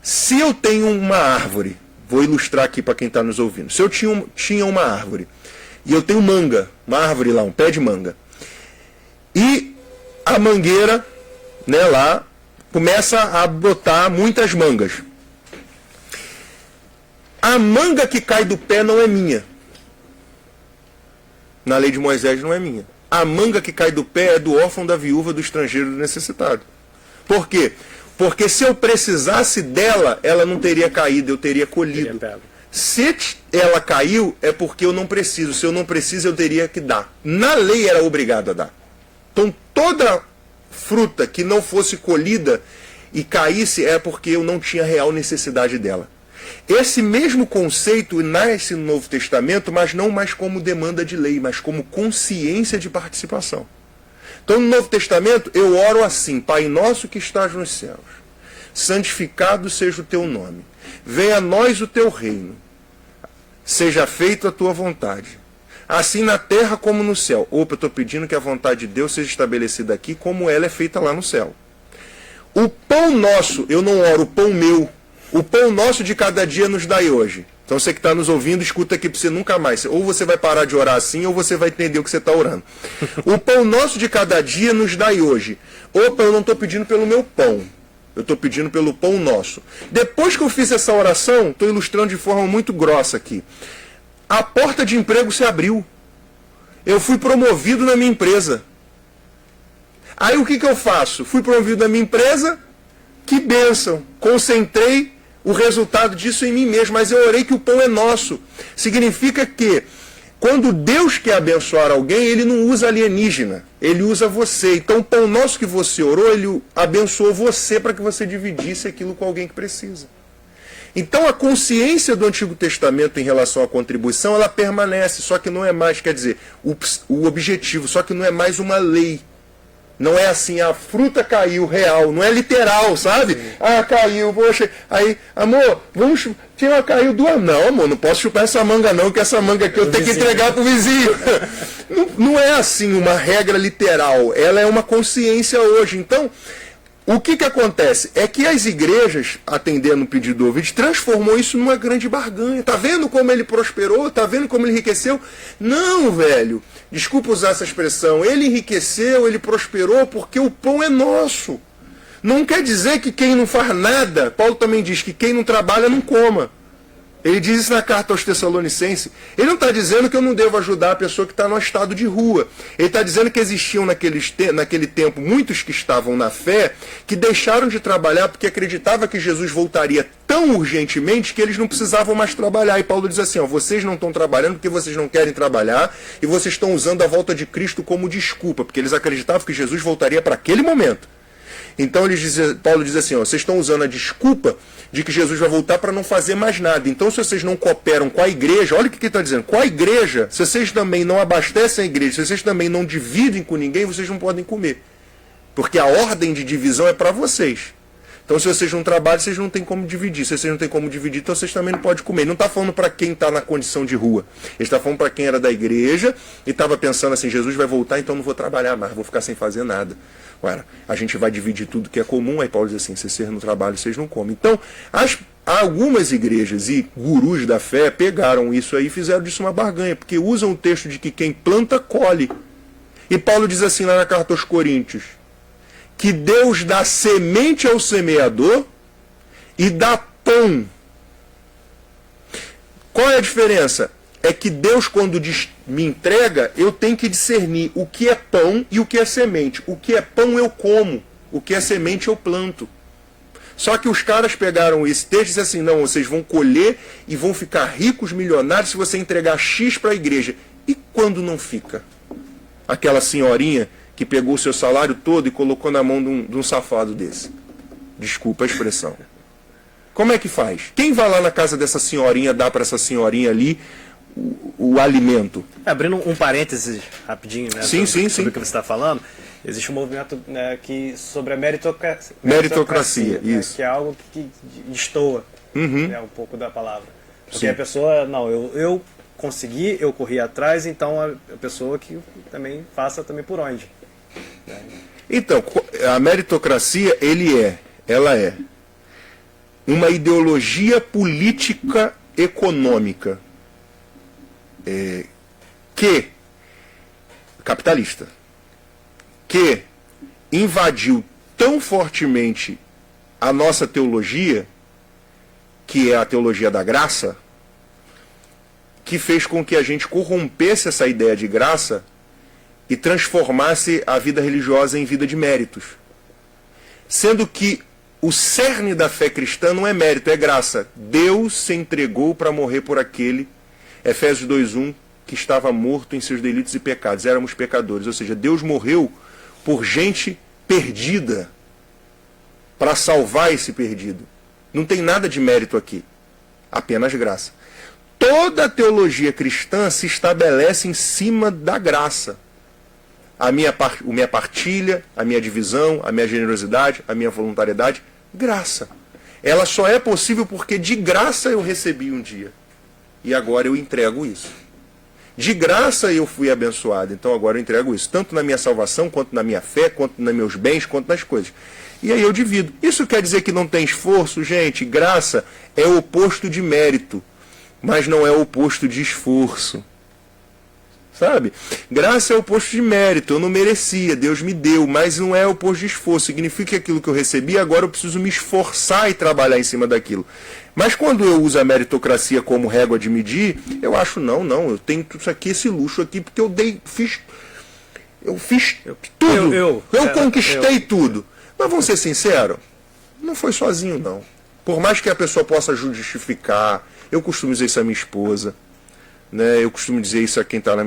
se eu tenho uma árvore, vou ilustrar aqui para quem está nos ouvindo. Se eu tinha uma árvore, e eu tenho manga, uma árvore lá, um pé de manga, e a mangueira, né, lá, começa a brotar muitas mangas. A manga que cai do pé não é minha. Na lei de Moisés não é minha. A manga que cai do pé é do órfão, da viúva, do estrangeiro, do necessitado. Por quê? Porque se eu precisasse dela, ela não teria caído, eu teria colhido. Se ela caiu, é porque eu não preciso. Se eu não preciso, eu teria que dar. Na lei era obrigado a dar. Então toda fruta que não fosse colhida e caísse é porque eu não tinha real necessidade dela. Esse mesmo conceito nasce no Novo Testamento, mas não mais como demanda de lei, mas como consciência de participação. Então, no Novo Testamento, eu oro assim: Pai nosso que estás nos céus, santificado seja o teu nome. Venha a nós o teu reino. Seja feita a tua vontade. Assim na terra como no céu. Opa, eu estou pedindo que a vontade de Deus seja estabelecida aqui como ela é feita lá no céu. O pão nosso, eu não oro o pão meu. O pão nosso de cada dia nos dai hoje. Então você que está nos ouvindo, escuta aqui para você nunca mais. Ou você vai parar de orar assim, ou você vai entender o que você está orando. O pão nosso de cada dia nos dai hoje. Opa, eu não estou pedindo pelo meu pão. Eu estou pedindo pelo pão nosso. Depois que eu fiz essa oração, estou ilustrando de forma muito grossa aqui. A porta de emprego se abriu. Eu fui promovido na minha empresa. Aí o que eu faço? Fui promovido na minha empresa, que bênção. Concentrei o resultado disso em mim mesmo, mas eu orei que o pão é nosso. Significa que Quando Deus quer abençoar alguém, ele não usa alienígena, ele usa você. Então o pão nosso que você orou, ele abençoou você para que você dividisse aquilo com alguém que precisa. Então a consciência do Antigo Testamento em relação à contribuição, ela permanece, só que não é mais, quer dizer, o objetivo, só que não é mais uma lei. Não é assim, a fruta caiu real, não é literal, sabe? Ah, caiu, poxa, aí, amor, vamos, caiu duas. Não, amor, não posso chupar essa manga não, que essa manga aqui eu tenho que entregar pro vizinho. Não é assim uma regra literal, ela é uma consciência hoje. Então, o que acontece? É que as igrejas, atendendo o pedido do ouvinte, transformou isso numa grande barganha. Tá vendo como ele prosperou? Tá vendo como ele enriqueceu? Não, velho. Desculpa usar essa expressão. Ele enriqueceu, ele prosperou porque o pão é nosso. Não quer dizer que quem não faz nada, Paulo também diz que quem não trabalha não coma. Ele diz isso na carta aos Tessalonicenses. Ele não está dizendo que eu não devo ajudar a pessoa que está no estado de rua. Ele está dizendo que existiam naquele tempo muitos que estavam na fé, que deixaram de trabalhar porque acreditavam que Jesus voltaria tão urgentemente que eles não precisavam mais trabalhar. E Paulo diz assim, ó, vocês não estão trabalhando porque vocês não querem trabalhar e vocês estão usando a volta de Cristo como desculpa, porque eles acreditavam que Jesus voltaria para aquele momento. Então Paulo diz assim, ó, vocês estão usando a desculpa de que Jesus vai voltar para não fazer mais nada. Então, se vocês não cooperam com a igreja, olha o que ele está dizendo, com a igreja, se vocês também não abastecem a igreja, se vocês também não dividem com ninguém, vocês não podem comer. Porque a ordem de divisão é para vocês. Então, se vocês não trabalham, vocês não têm como dividir. Se vocês não têm como dividir, então vocês também não podem comer. Ele não está falando para quem está na condição de rua. Ele está falando para quem era da igreja e estava pensando assim, Jesus vai voltar, então não vou trabalhar mais, vou ficar sem fazer nada. Ora, a gente vai dividir tudo que é comum, aí Paulo diz assim, se vocês não trabalham, vocês não comem. Então, algumas igrejas e gurus da fé pegaram isso aí e fizeram disso uma barganha, porque usam o texto de que quem planta, colhe. E Paulo diz assim lá na carta aos Coríntios, que Deus dá semente ao semeador e dá pão. Qual é a diferença? É que Deus, quando me entrega, eu tenho que discernir o que é pão e o que é semente. O que é pão eu como, o que é semente eu planto. Só que os caras pegaram esse texto e disseram assim, não, vocês vão colher e vão ficar ricos, milionários, se você entregar X para a igreja. E quando não fica? Aquela senhorinha que pegou o seu salário todo e colocou na mão de um safado desse. Desculpa a expressão. Como é que faz? Quem vai lá na casa dessa senhorinha, dá para essa senhorinha ali o alimento? Abrindo um parênteses rapidinho, né? Sim. Sobre o que você está falando, existe um movimento, né, sobre a meritocracia, né, isso. que é algo que destoa, né, um pouco da palavra. Porque a pessoa, não, eu consegui, eu corri atrás, então a pessoa que também faça também por onde. Né? Então, a meritocracia, ela é uma ideologia política econômica capitalista, que invadiu tão fortemente a nossa teologia, que é a teologia da graça, que fez com que a gente corrompesse essa ideia de graça e transformasse a vida religiosa em vida de méritos. Sendo que o cerne da fé cristã não é mérito, é graça. Deus se entregou para morrer por aquele, Efésios 2:1, que estava morto em seus delitos e pecados. Éramos pecadores, ou seja, Deus morreu por gente perdida, para salvar esse perdido. Não tem nada de mérito aqui, apenas graça. Toda a teologia cristã se estabelece em cima da graça. A minha partilha, a minha divisão, a minha generosidade, a minha voluntariedade, graça. Ela só é possível porque de graça eu recebi um dia. E agora eu entrego isso. De graça eu fui abençoado, então agora eu entrego isso. Tanto na minha salvação, quanto na minha fé, quanto nos meus bens, quanto nas coisas. E aí eu divido. Isso quer dizer que não tem esforço? Gente, graça é o oposto de mérito, mas não é o oposto de esforço. Sabe? Graça é o oposto de mérito. Eu não merecia, Deus me deu, mas não é o oposto de esforço. Significa que aquilo que eu recebi, agora eu preciso me esforçar e trabalhar em cima daquilo. Mas quando eu uso a meritocracia como régua de medir, eu acho, não, eu tenho isso aqui, esse luxo aqui, porque eu fiz tudo. Eu conquistei tudo. Mas vamos ser sinceros, não foi sozinho, não. Por mais que a pessoa possa justificar, eu costumo dizer isso à minha esposa, né? Eu costumo dizer isso a quem está à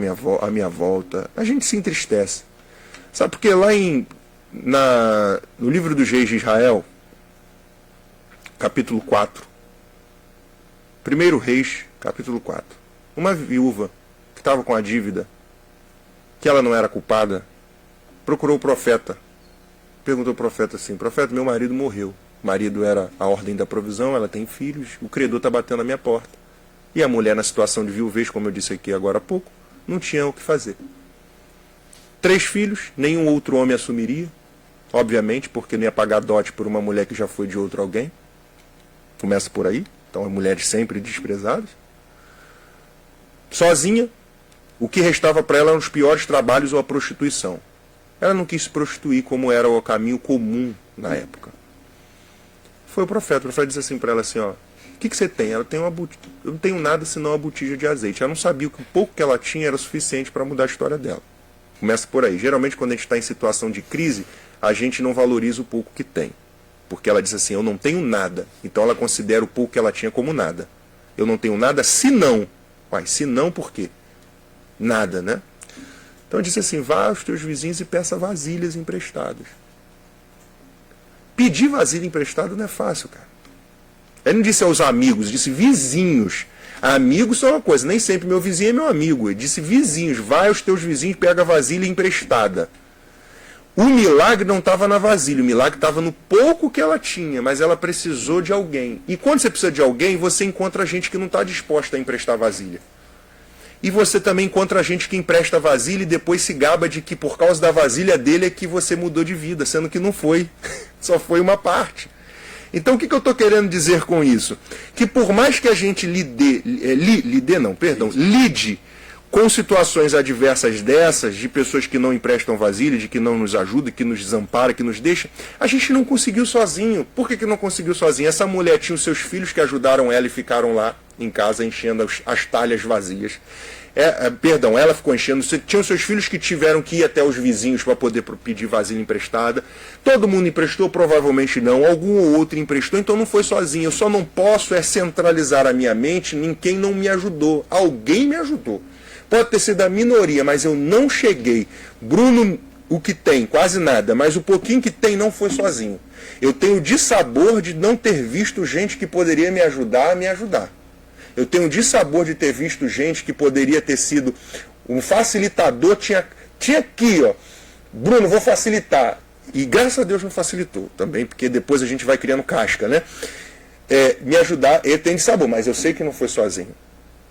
minha volta. A gente se entristece. Sabe, porque lá no livro dos Reis de Israel, capítulo 4, 1 Reis, capítulo 4, uma viúva que estava com a dívida, que ela não era culpada, procurou o profeta. Perguntou ao profeta assim: profeta, meu marido morreu. O marido era a ordem da provisão, ela tem filhos, o credor está batendo na minha porta. E a mulher, na situação de viuvez, como eu disse aqui agora há pouco, não tinha o que fazer. 3 filhos, nenhum outro homem assumiria, obviamente, porque não ia pagar dote por uma mulher que já foi de outro alguém. Começa por aí. Então, mulheres sempre desprezadas. Sozinha, o que restava para ela eram os piores trabalhos ou a prostituição. Ela não quis se prostituir como era o caminho comum na época. Foi o profeta disse assim para ela assim, ó, o que você tem? Ela tem eu não tenho nada senão uma botija de azeite. Ela não sabia que o pouco que ela tinha era suficiente para mudar a história dela. Começa por aí. Geralmente, quando a gente está em situação de crise, a gente não valoriza o pouco que tem. Porque ela diz assim, eu não tenho nada. Então ela considera o pouco que ela tinha como nada. Eu não tenho nada se não. Uai, se não por quê? Nada, né? Então disse assim, vá aos teus vizinhos e peça vasilhas emprestadas. Pedir vasilha emprestada não é fácil, cara. Ele não disse aos amigos, disse vizinhos. Amigos são uma coisa, nem sempre meu vizinho é meu amigo. Ele disse vizinhos, vai aos teus vizinhos e pega a vasilha emprestada. O milagre não estava na vasilha, o milagre estava no pouco que ela tinha, mas ela precisou de alguém. E quando você precisa de alguém, você encontra gente que não está disposta a emprestar vasilha. E você também encontra gente que empresta vasilha e depois se gaba de que por causa da vasilha dele é que você mudou de vida, sendo que não foi. Só foi uma parte. Então o que eu estou querendo dizer com isso? Que por mais que a gente lide com situações adversas dessas, de pessoas que não emprestam vasilha, de que não nos ajudam, que nos desampara, que nos deixa, a gente não conseguiu sozinho. Por que não conseguiu sozinho? Essa mulher tinha os seus filhos que ajudaram ela e ficaram lá em casa enchendo as talhas vazias. Ela ficou enchendo. Tinha os seus filhos que tiveram que ir até os vizinhos para poder pedir vasilha emprestada. Todo mundo emprestou? Provavelmente não. Algum ou outro emprestou, então não foi sozinho. Eu só não posso centralizar a minha mente em quem não me ajudou. Alguém me ajudou. Pode ter sido a minoria, mas eu não cheguei. Bruno, o que tem, quase nada, mas o pouquinho que tem não foi sozinho. Eu tenho o dissabor de não ter visto gente que poderia me ajudar a me ajudar. Eu tenho o dissabor de ter visto gente que poderia ter sido um facilitador. Tinha aqui, ó, Bruno, vou facilitar. E graças a Deus não facilitou também, porque depois a gente vai criando casca, né? Me ajudar, ele tem dissabor, mas eu sei que não foi sozinho.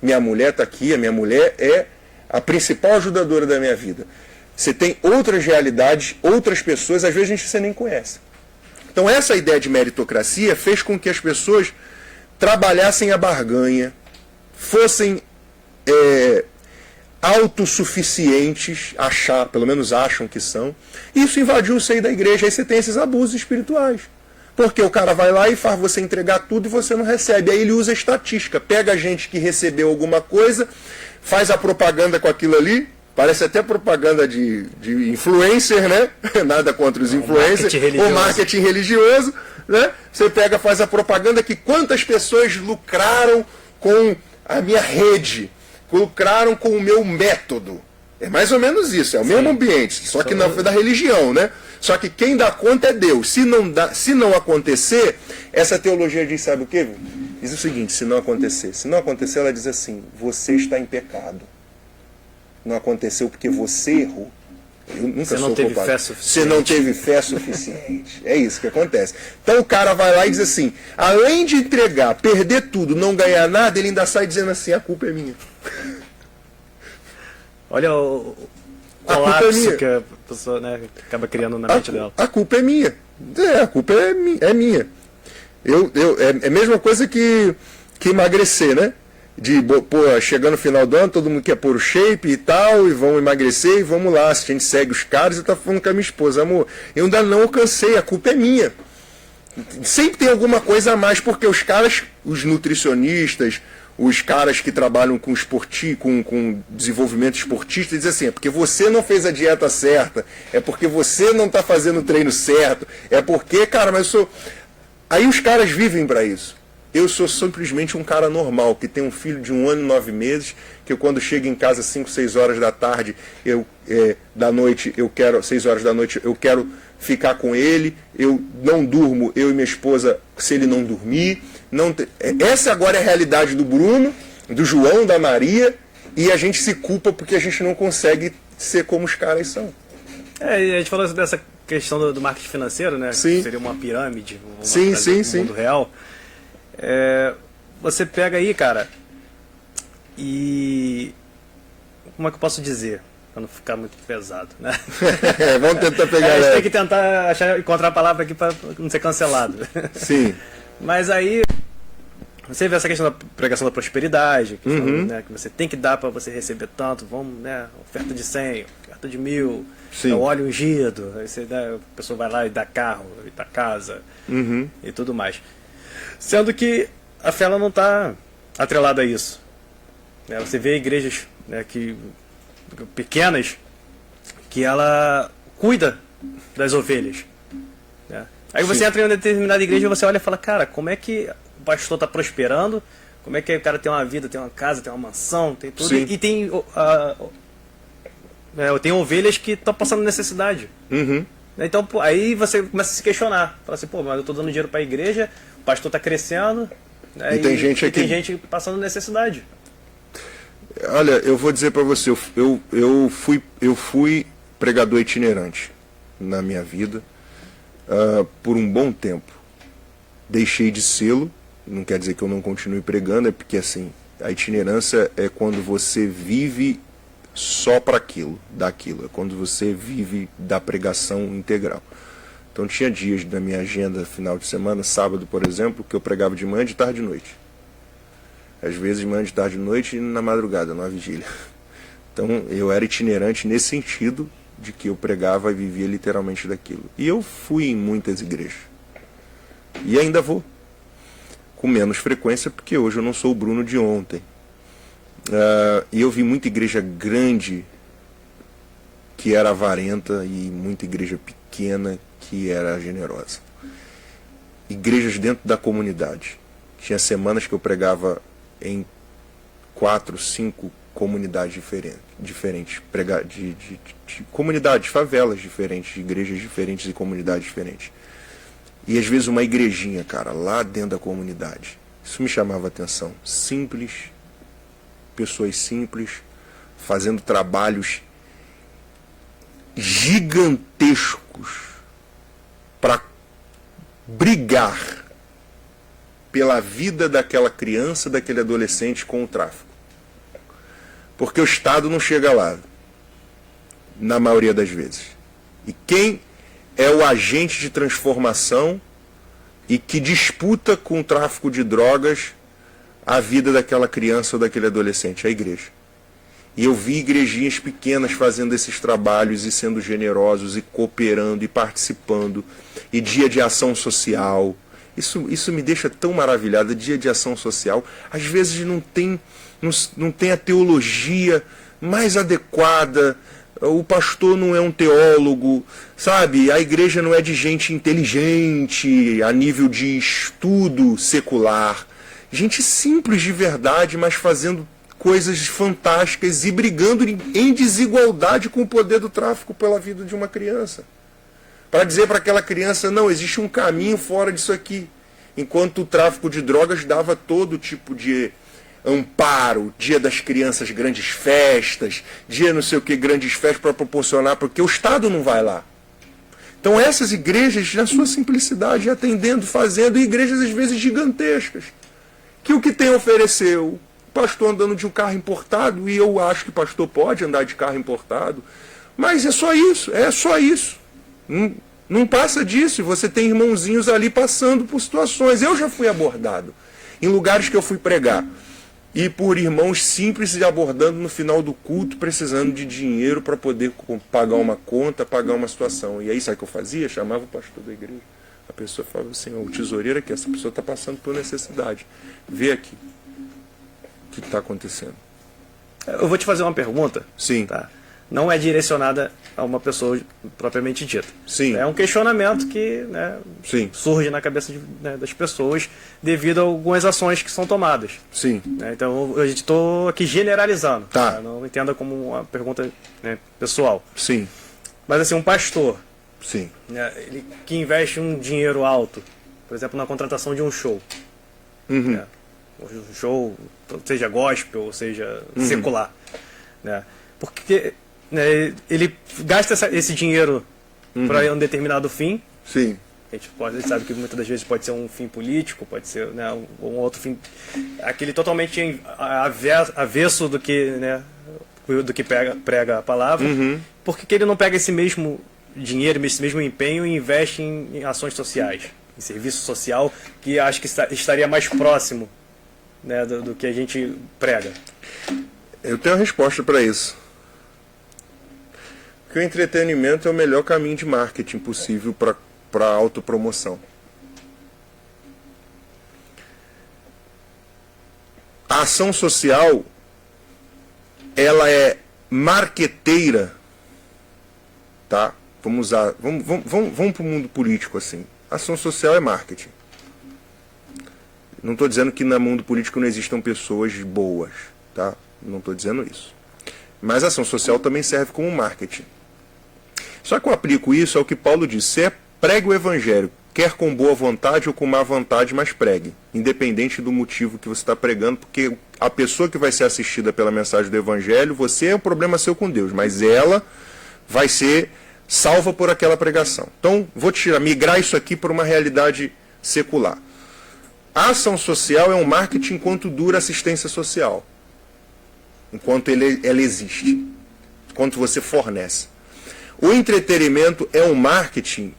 Minha mulher está aqui, a minha mulher é a principal ajudadora da minha vida. Você tem outras realidades, outras pessoas, às vezes você nem conhece. Então essa ideia de meritocracia fez com que as pessoas trabalhassem a barganha, fossem autossuficientes, pelo menos acham que são. Isso invadiu o seio da igreja, aí você tem esses abusos espirituais. Porque o cara vai lá e faz você entregar tudo e você não recebe. Aí ele usa a estatística. Pega a gente que recebeu alguma coisa, faz a propaganda com aquilo ali. Parece até propaganda de influencer, né? Nada contra os influencers. Ou marketing religioso. Né? Você pega, faz a propaganda que quantas pessoas lucraram com a minha rede. Lucraram com o meu método. É mais ou menos isso. É o mesmo ambiente. Só que da religião, né? Só que quem dá conta é Deus. Se não acontecer, essa teologia diz, sabe o quê? Diz o seguinte, se não acontecer, ela diz assim, você está em pecado. Não aconteceu porque você errou. Eu nunca sou culpado. Você não teve fé suficiente. É isso que acontece. Então o cara vai lá e diz assim, além de entregar, perder tudo, não ganhar nada, ele ainda sai dizendo assim, a culpa é minha. Olha o colapso que a pessoa, né, acaba criando na mente dela. A culpa é minha. A culpa é minha. É a mesma coisa que emagrecer, né? Chegando no final do ano, todo mundo quer pôr o shape e tal, e vão emagrecer, e vamos lá. Se a gente segue os caras, eu estava falando com a minha esposa, amor, eu ainda não alcancei, a culpa é minha. Sempre tem alguma coisa a mais, porque os caras, os nutricionistas, os caras que trabalham com desenvolvimento esportista, dizem assim, é porque você não fez a dieta certa, é porque você não está fazendo o treino certo, é porque, cara, mas eu sou... Aí os caras vivem para isso. eu sou simplesmente um cara normal, que tem um filho de 1 ano e 9 meses, que eu, quando chego em casa às 5, 6 horas da tarde, da noite, 6 horas da noite, eu quero ficar com ele, eu não durmo, eu e minha esposa, se ele não dormir. Essa agora é a realidade do Bruno, do João, da Maria, e a gente se culpa porque a gente não consegue ser como os caras são. A gente falou dessa questão do marketing financeiro, né? Sim. Que seria uma pirâmide, Sim. no mundo real. Você pega aí, cara, e como é que eu posso dizer? Pra não ficar muito pesado, né? Vamos tentar pegar. A gente tem que tentar encontrar a palavra aqui para não ser cancelado. Sim. Mas aí você vê essa questão da pregação da prosperidade, que, né, que você tem que dar para você receber tanto, né, oferta de 100, oferta de 1000, é o óleo ungido, aí você a pessoa vai lá e dá carro, e dá casa e tudo mais. Sendo que a fé ela não está atrelada a isso. Né? Você vê igrejas, né, pequenas que ela cuida das ovelhas. Né? Aí você entra em uma determinada igreja e você olha e fala, cara, como é que o pastor está prosperando? Como é que o cara tem uma vida, tem uma casa, tem uma mansão, tem tudo. E tem, tem ovelhas que estão passando necessidade. Então aí você começa a se questionar. Fala assim, pô, mas eu estou dando dinheiro para a igreja, o pastor está crescendo, né, tem gente passando necessidade. Olha, eu vou dizer para você, eu fui pregador itinerante na minha vida por um bom tempo. Deixei de sê-lo, não quer dizer que eu não continue pregando, é porque assim, a itinerância é quando você vive só para daquilo, é quando você vive da pregação integral. Então tinha dias da minha agenda final de semana, sábado, por exemplo, que eu pregava de manhã, de tarde e de noite. Às vezes de manhã, de tarde e de noite e na madrugada, numa vigília. Então eu era itinerante nesse sentido de que eu pregava e vivia literalmente daquilo. E eu fui em muitas igrejas. E ainda vou. Com menos frequência, porque hoje eu não sou o Bruno de ontem. E eu vi muita igreja grande que era avarenta e muita igreja pequena que era generosa. Igrejas dentro da comunidade. Tinha semanas que eu pregava em 4, 5 comunidades diferentes, de comunidades, favelas diferentes, de igrejas diferentes e comunidades diferentes. E às vezes uma igrejinha, cara, lá dentro da comunidade. Isso me chamava a atenção. Simples, pessoas simples, fazendo trabalhos gigantescos para brigar pela vida daquela criança, daquele adolescente com o tráfico. Porque o Estado não chega lá, na maioria das vezes. E quem é o agente de transformação e que disputa com o tráfico de drogas a vida daquela criança ou daquele adolescente? A igreja. E eu vi igrejinhas pequenas fazendo esses trabalhos e sendo generosos e cooperando e participando. E dia de ação social. Isso me deixa tão maravilhado, dia de ação social. Às vezes não tem a teologia mais adequada, o pastor não é um teólogo, sabe? A igreja não é de gente inteligente, a nível de estudo secular. Gente simples de verdade, mas fazendo coisas fantásticas e brigando em desigualdade com o poder do tráfico pela vida de uma criança. Para dizer para aquela criança, não, existe um caminho fora disso aqui. Enquanto o tráfico de drogas dava todo tipo de amparo, dia das crianças, grandes festas, dia não sei o que, grandes festas para proporcionar, porque o Estado não vai lá. Então essas igrejas, na sua simplicidade, atendendo, fazendo, e igrejas às vezes gigantescas, que o que tem a oferecer, o pastor andando de um carro importado, e eu acho que o pastor pode andar de carro importado, mas é só isso. Não passa disso, e você tem irmãozinhos ali passando por situações. Eu já fui abordado em lugares que eu fui pregar, e por irmãos simples se abordando no final do culto, precisando de dinheiro para poder pagar uma conta, pagar uma situação. E aí sabe o que eu fazia? Chamava o pastor da igreja. A pessoa falava assim, o tesoureiro aqui, essa pessoa está passando por necessidade. Vê aqui o que está acontecendo. Eu vou te fazer uma pergunta. Sim. Tá? Não é direcionada a uma pessoa propriamente dita. Sim. É um questionamento que, né, Sim. surge na cabeça das pessoas devido a algumas ações que são tomadas. Sim. Né? Então, eu estou aqui generalizando. Tá. Né? Não entenda como uma pergunta, né, pessoal. Sim. Mas, assim, um pastor, Sim. né, ele que investe um dinheiro alto, por exemplo, na contratação de um show. Uhum. Né? Um show, seja gospel, ou seja secular. Né? Porque, né, ele gasta esse dinheiro para um determinado fim. Sim. A gente sabe que muitas das vezes pode ser um fim político, pode ser, né, um outro fim, aquele totalmente avesso do que, né, do que prega a palavra. Por que ele não pega esse mesmo dinheiro, esse mesmo empenho e investe em ações sociais, em serviço social, que acho que estaria mais próximo, né, do que a gente prega? Eu tenho a resposta para isso. Porque o entretenimento é o melhor caminho de marketing possível para a autopromoção. A ação social, ela é marqueteira, tá? Vamos para o mundo político assim. Ação social é marketing. Não estou dizendo que no mundo político não existam pessoas boas, tá? Não estou dizendo isso. Mas a ação social também serve como marketing. Só que eu aplico isso ao que Paulo disse: pregue o evangelho, quer com boa vontade ou com má vontade, mas pregue. Independente do motivo que você está pregando, porque a pessoa que vai ser assistida pela mensagem do evangelho, você é um problema seu com Deus, mas ela vai ser salva por aquela pregação. Então, vou migrar isso aqui para uma realidade secular. A ação social é um marketing enquanto dura a assistência social. Enquanto ela existe. Enquanto você fornece. O entretenimento é um marketing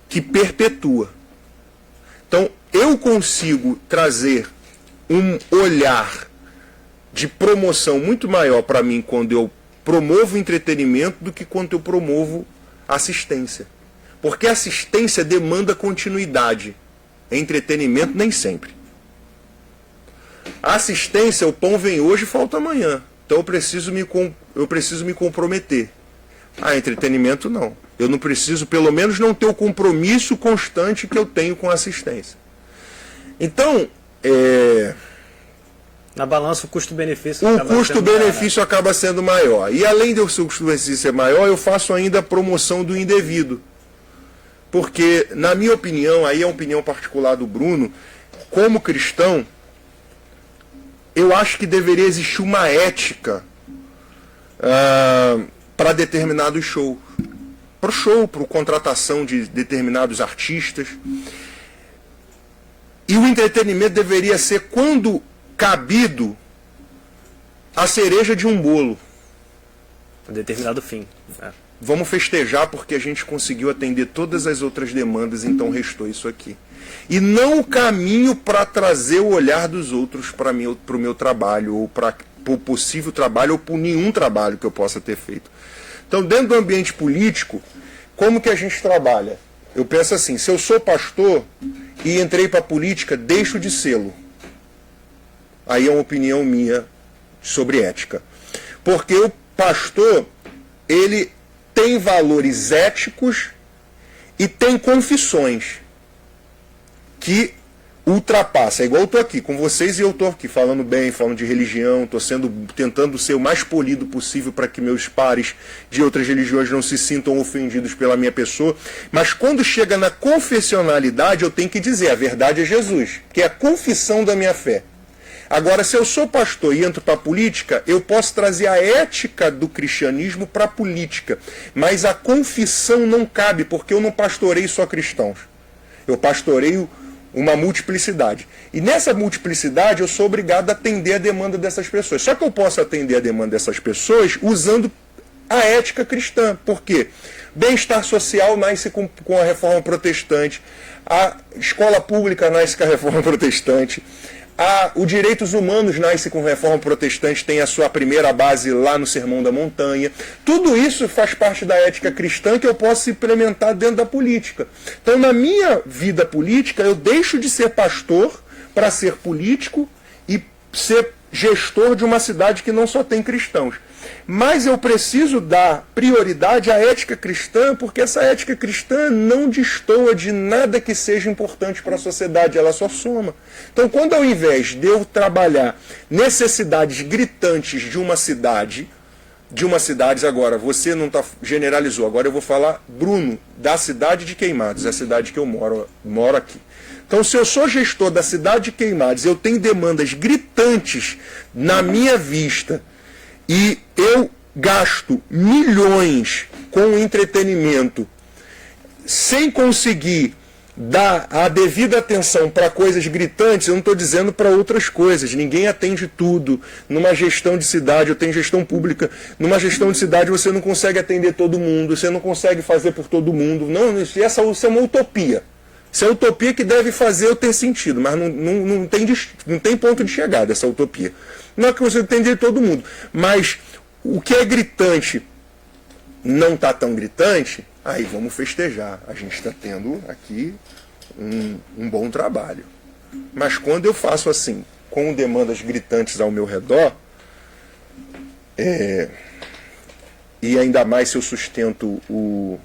que perpetua. Então, eu consigo trazer um olhar de promoção muito maior para mim quando eu promovo entretenimento do que quando eu promovo assistência. Porque assistência demanda continuidade. Entretenimento nem sempre. A assistência, o pão vem hoje e falta amanhã. Então eu preciso me comprometer. Entretenimento não. Eu não preciso, pelo menos, não ter o compromisso constante que eu tenho com a assistência. Então, na balança, o custo-benefício acaba sendo maior. E além de o seu custo-benefício ser maior, eu faço ainda a promoção do indevido. Porque, na minha opinião, aí é a opinião particular do Bruno, como cristão, eu acho que deveria existir uma ética para determinados shows. Para contratação de determinados artistas. E o entretenimento deveria ser, quando cabido, a cereja de um bolo. Um determinado fim. Vamos festejar porque a gente conseguiu atender todas as outras demandas, então restou isso aqui. E não o caminho para trazer o olhar dos outros para o meu trabalho, ou para o possível trabalho, ou por nenhum trabalho que eu possa ter feito. Então, dentro do ambiente político, como que a gente trabalha? Eu penso assim: se eu sou pastor e entrei para a política, deixo de sê-lo. Aí é uma opinião minha sobre ética. Porque o pastor, ele tem valores éticos e tem confissões que ultrapassa. É igual eu estou aqui com vocês e eu estou aqui falando bem, falando de religião, estou tentando ser o mais polido possível para que meus pares de outras religiões não se sintam ofendidos pela minha pessoa. Mas quando chega na confessionalidade, eu tenho que dizer: a verdade é Jesus, que é a confissão da minha fé. Agora, se eu sou pastor e entro para a política, eu posso trazer a ética do cristianismo para a política. Mas a confissão não cabe, porque eu não pastoreio só cristãos. Eu pastoreio uma multiplicidade. E nessa multiplicidade eu sou obrigado a atender a demanda dessas pessoas. Só que eu posso atender a demanda dessas pessoas usando a ética cristã. Por quê? Bem-estar social nasce com a reforma protestante. A escola pública nasce com a reforma protestante. Os direitos humanos nasce com a reforma protestante, tem a sua primeira base lá no Sermão da Montanha. Tudo isso faz parte da ética cristã que eu posso implementar dentro da política. Então, na minha vida política, eu deixo de ser pastor para ser político e ser gestor de uma cidade que não só tem cristãos. Mas eu preciso dar prioridade à ética cristã, porque essa ética cristã não destoa de nada que seja importante para a sociedade, ela só soma. Então, quando ao invés de eu trabalhar necessidades gritantes de uma cidade, agora, você não generalizou, agora eu vou falar, Bruno, da cidade de Queimados, a cidade que eu moro aqui. Então, se eu sou gestor da cidade de Queimados, eu tenho demandas gritantes na minha vista, e eu gasto milhões com entretenimento sem conseguir dar a devida atenção para coisas gritantes, eu não estou dizendo para outras coisas. Ninguém atende tudo. Numa gestão de cidade, eu tenho gestão pública, numa gestão de cidade você não consegue atender todo mundo, você não consegue fazer por todo mundo. Não, isso é uma utopia. Isso é a utopia que deve fazer eu ter sentido, mas não tem ponto de chegada essa utopia. Não é que você atender todo mundo, mas o que é gritante não está tão gritante, aí vamos festejar. A gente está tendo aqui um bom trabalho. Mas quando eu faço assim, com demandas gritantes ao meu redor, e ainda mais se eu sustento um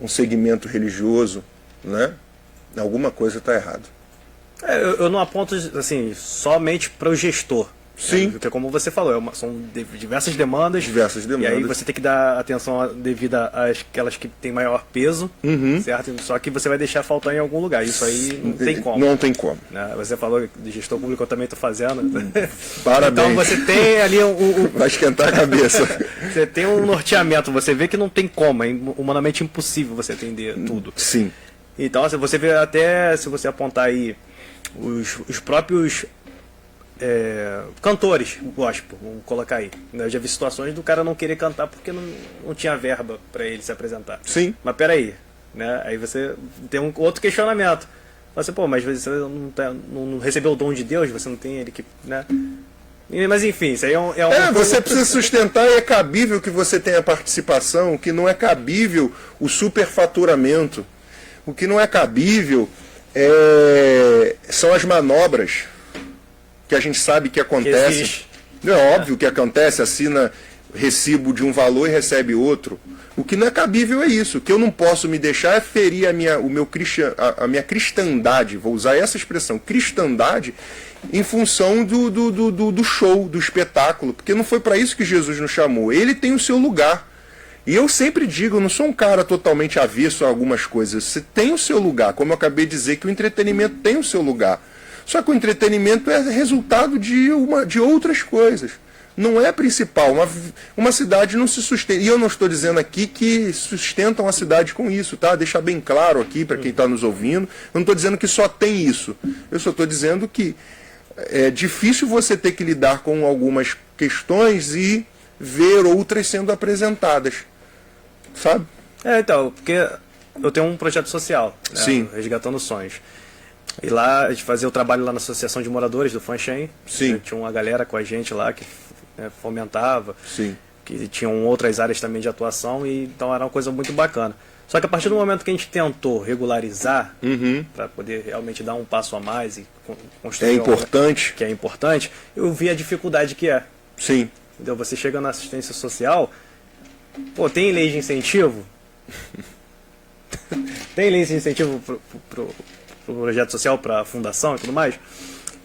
segmento religioso, né? Alguma coisa está errada. Eu não aponto assim, somente para o gestor. Sim. Porque como você falou, são diversas demandas. Diversas demandas. E aí você tem que dar atenção devida àquelas que têm maior peso, certo? Só que você vai deixar faltar em algum lugar. Isso aí não tem como. Não tem como. Né? Você falou de gestor público, eu também estou fazendo. Parabéns. Então você tem ali vai esquentar a cabeça. Você tem um norteamento, você vê que não tem como, é humanamente impossível você atender tudo. Sim. Então, se você vê até, se você apontar aí os próprios cantores gospel, vamos colocar aí. Eu já vi situações do cara não querer cantar porque não tinha verba para ele se apresentar. Sim. Mas peraí, né? Aí você tem um outro questionamento. Você, mas você não recebeu o dom de Deus, você não tem ele que, né? Mas enfim, isso aí você precisa sustentar e é cabível que você tenha participação, o que não é cabível o superfaturamento. O que não é cabível são as manobras que a gente sabe que acontece. É óbvio que acontece, assina recibo de um valor e recebe outro. O que não é cabível é isso. O que eu não posso me deixar é ferir a minha cristandade, vou usar essa expressão, cristandade, em função do show, do espetáculo. Porque não foi para isso que Jesus nos chamou. Ele tem o seu lugar. E eu sempre digo, eu não sou um cara totalmente avesso a algumas coisas. Você tem o seu lugar, como eu acabei de dizer, que o entretenimento tem o seu lugar. Só que o entretenimento é resultado de outras coisas. Não é principal. Uma cidade não se sustenta. E eu não estou dizendo aqui que sustentam a cidade com isso, tá? Deixar bem claro aqui para quem está nos ouvindo. Eu não estou dizendo que só tem isso. Eu só estou dizendo que é difícil você ter que lidar com algumas questões e ver outras sendo apresentadas. Sabe? Então, porque eu tenho um projeto social, né? Sim. Resgatando Sonhos. E lá, a gente fazia o trabalho lá na Associação de Moradores do Fanchen. Sim. Tinha uma galera com a gente lá que fomentava. Sim. Que tinham outras áreas também de atuação, e então era uma coisa muito bacana. Só que a partir do momento que a gente tentou regularizar, para poder realmente dar um passo a mais e construir importante. Que é importante, eu vi a dificuldade que é. Sim. Entendeu? Você chega na assistência social, tem lei de incentivo? Tem lei de incentivo pro projeto social, para a fundação e tudo mais?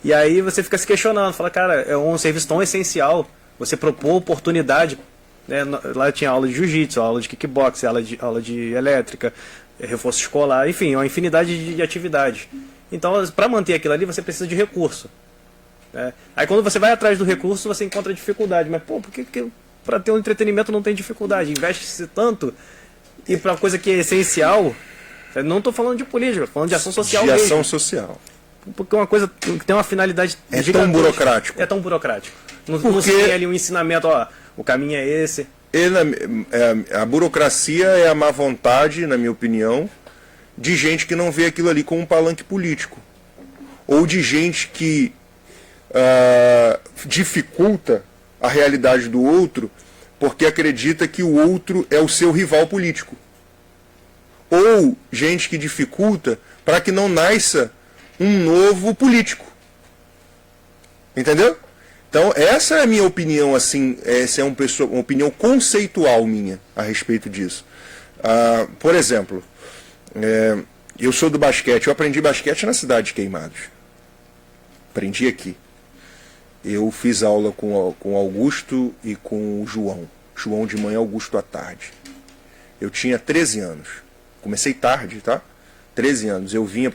E aí você fica se questionando, fala, cara, é um serviço tão essencial, você propor oportunidade, né? Lá tinha aula de jiu-jitsu, aula de kickbox, aula de elétrica, reforço escolar, enfim, uma infinidade de atividades. Então, para manter aquilo ali, você precisa de recurso, né? Aí quando você vai atrás do recurso, você encontra dificuldade, mas por que para ter um entretenimento não tem dificuldade? Investe-se tanto, e para coisa que é essencial, não estou falando de política, estou falando de ação social mesmo. De mesmo. ação social. Porque uma coisa que tem uma finalidade tão burocrático. É tão burocrático. Não se tem ali um ensinamento, o caminho é esse. A burocracia é a má vontade, na minha opinião, de gente que não vê aquilo ali como um palanque político. Ou de gente que dificulta a realidade do outro porque acredita que o outro é o seu rival político. Ou gente que dificulta para que não nasça um novo político. Entendeu? Então, essa é a minha opinião, assim, essa é uma opinião conceitual minha a respeito disso. Por exemplo, eu sou do basquete, eu aprendi basquete na cidade de Queimados. Aprendi aqui. Eu fiz aula com o Augusto e com o João. João de manhã, Augusto à tarde. Eu tinha 13 anos. Comecei tarde, tá? 13 anos. Eu ia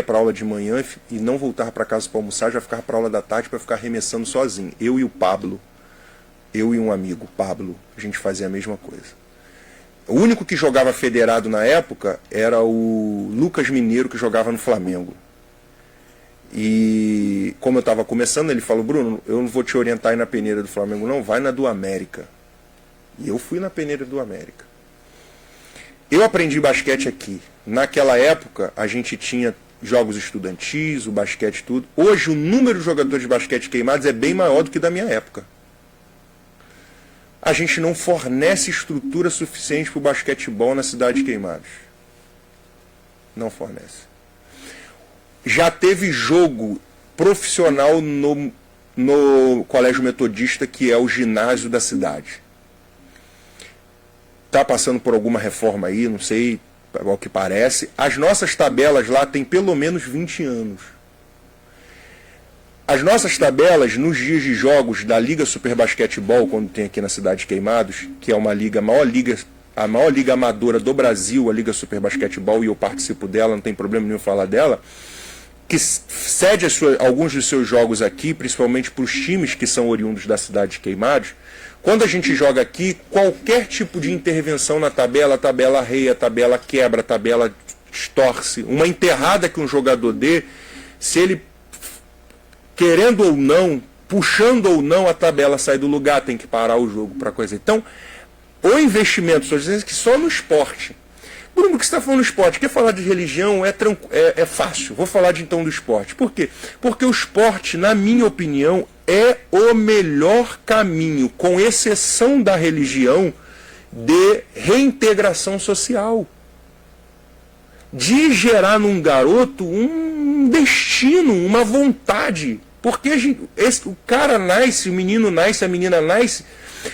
para aula de manhã e não voltava para casa para almoçar, já ficava para aula da tarde para ficar arremessando sozinho. Eu e o Pablo, eu e um amigo, Pablo, a gente fazia a mesma coisa. O único que jogava federado na época era o Lucas Mineiro, que jogava no Flamengo. E como eu estava começando, ele falou: Bruno, eu não vou te orientar aí na peneira do Flamengo não, vai na do América. E eu fui na peneira do América. Eu aprendi basquete aqui. Naquela época, a gente tinha jogos estudantis, o basquete tudo. Hoje, o número de jogadores de basquete Queimados é bem maior do que da minha época. A gente não fornece estrutura suficiente para o basquetebol na cidade de Queimados. Não fornece. Já teve jogo profissional no Colégio Metodista, que é o ginásio da cidade. Está passando por alguma reforma aí, não sei, ao que parece. As nossas tabelas lá têm pelo menos 20 anos. As nossas tabelas, nos dias de jogos da Liga Super Basquetebol, quando tem aqui na cidade de Queimados, que é a maior liga amadora do Brasil, a Liga Super Basquetebol, e eu participo dela, não tem problema nenhum falar dela, que cede alguns dos seus jogos aqui, principalmente para os times que são oriundos da cidade de Queimados. Quando a gente joga aqui, qualquer tipo de intervenção na tabela, a tabela arreia, a tabela quebra, a tabela estorce. Uma enterrada que um jogador dê, se ele, querendo ou não, puxando ou não, a tabela sai do lugar, tem que parar o jogo para coisa. Então, o investimento, estou dizendo que só no esporte. Bruno, o que você está falando do esporte? Quer falar de religião? É fácil. Vou falar então do esporte. Por quê? Porque o esporte, na minha opinião, é o melhor caminho, com exceção da religião, de reintegração social. De gerar num garoto um destino, uma vontade. Porque o cara nasce, o menino nasce, a menina nasce,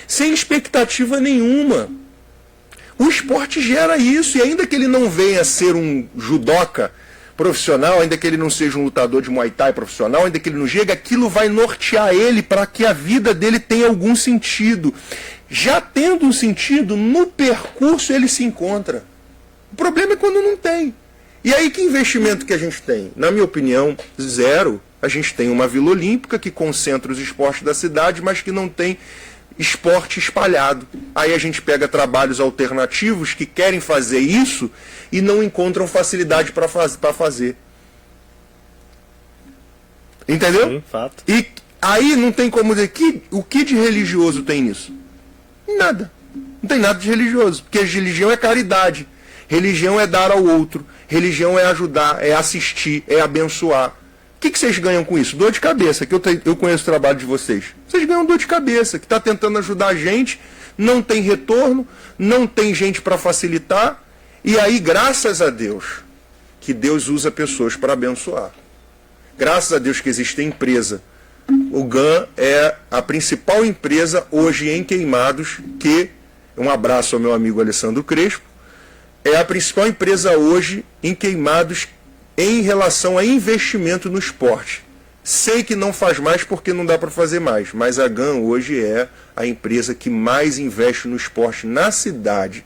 sem expectativa nenhuma. O esporte gera isso, e ainda que ele não venha a ser um judoca profissional, ainda que ele não seja um lutador de Muay Thai profissional, ainda que ele não chegue, aquilo vai nortear ele para que a vida dele tenha algum sentido. Já tendo um sentido, no percurso ele se encontra. O problema é quando não tem. E aí que investimento que a gente tem? Na minha opinião, zero. A gente tem uma Vila Olímpica que concentra os esportes da cidade, mas que não tem esporte espalhado. Aí a gente pega trabalhos alternativos que querem fazer isso e não encontram facilidade para fazer. Entendeu? Sim, fato. E aí não tem como dizer o que de religioso tem nisso? Nada. Não tem nada de religioso, porque religião é caridade. Religião é dar ao outro. Religião é ajudar, é assistir, é abençoar. O que vocês ganham com isso? Dor de cabeça, que eu conheço o trabalho de vocês. Vocês ganham dor de cabeça, que está tentando ajudar a gente, não tem retorno, não tem gente para facilitar, e aí, graças a Deus, que Deus usa pessoas para abençoar. Graças a Deus que existe empresa. O GAN é a principal empresa hoje em Queimados, que, um abraço ao meu amigo Alessandro Crespo, é a principal empresa hoje em Queimados em relação a investimento no esporte. Sei que não faz mais porque não dá para fazer mais, mas a GAN hoje é a empresa que mais investe no esporte na cidade.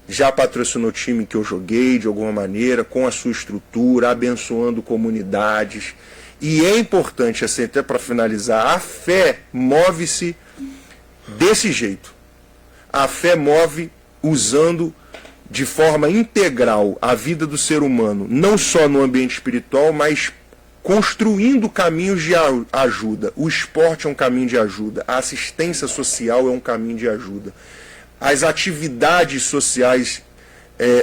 Já patrocinou time que eu joguei de alguma maneira, com a sua estrutura, abençoando comunidades. E é importante, assim, até para finalizar, a fé move-se desse jeito. A fé move usando de forma integral a vida do ser humano, não só no ambiente espiritual, mas construindo caminhos de ajuda. O esporte é um caminho de ajuda, a assistência social é um caminho de ajuda. As atividades sociais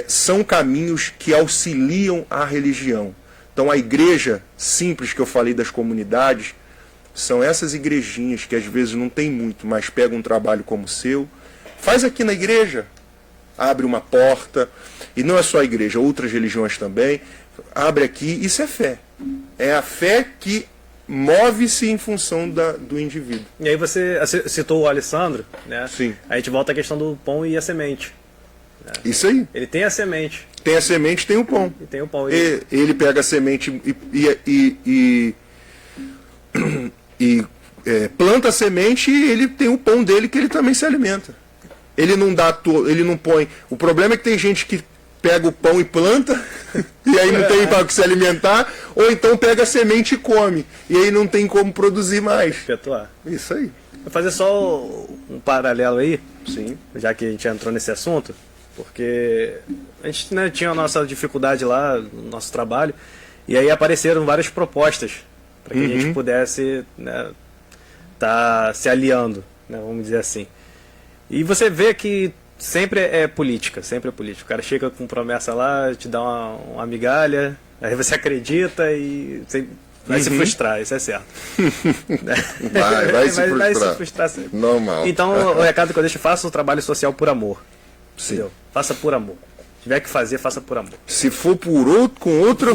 são caminhos que auxiliam a religião. Então a igreja simples que eu falei das comunidades, são essas igrejinhas que às vezes não tem muito, mas pega um trabalho como o seu, faz aqui na igreja, abre uma porta, e não é só a igreja, outras religiões também, abre aqui, isso é fé. É a fé que move-se em função do indivíduo. E aí você citou o Alessandro, né? Sim. Aí a gente volta à questão do pão e a semente. Isso aí. Ele tem a semente. Tem a semente, tem o pão. E tem o pão. Ele pega a semente e planta a semente e ele tem o pão dele que ele também se alimenta. Ele não dá, ele não põe. O problema é que tem gente que pega o pão e planta e aí não tem para que se alimentar, ou então pega a semente e come e aí não tem como produzir mais. Perpetuar. Isso aí. Vou fazer só um paralelo aí, Sim. já que a gente entrou nesse assunto, porque a gente, né, tinha a nossa dificuldade lá no nosso trabalho, e aí apareceram várias propostas para que a gente pudesse, né, tá se aliando, né, vamos dizer assim. E você vê que sempre é política, sempre é política. O cara chega com promessa lá, te dá uma migalha, aí você acredita e você vai se frustrar, isso é certo. Vai se frustrar. Vai se frustrar sempre. Normal. Então, o recado que eu deixo, faça o trabalho social por amor. Sim. Entendeu? Faça por amor. Se tiver que fazer, faça por amor. Se for com outra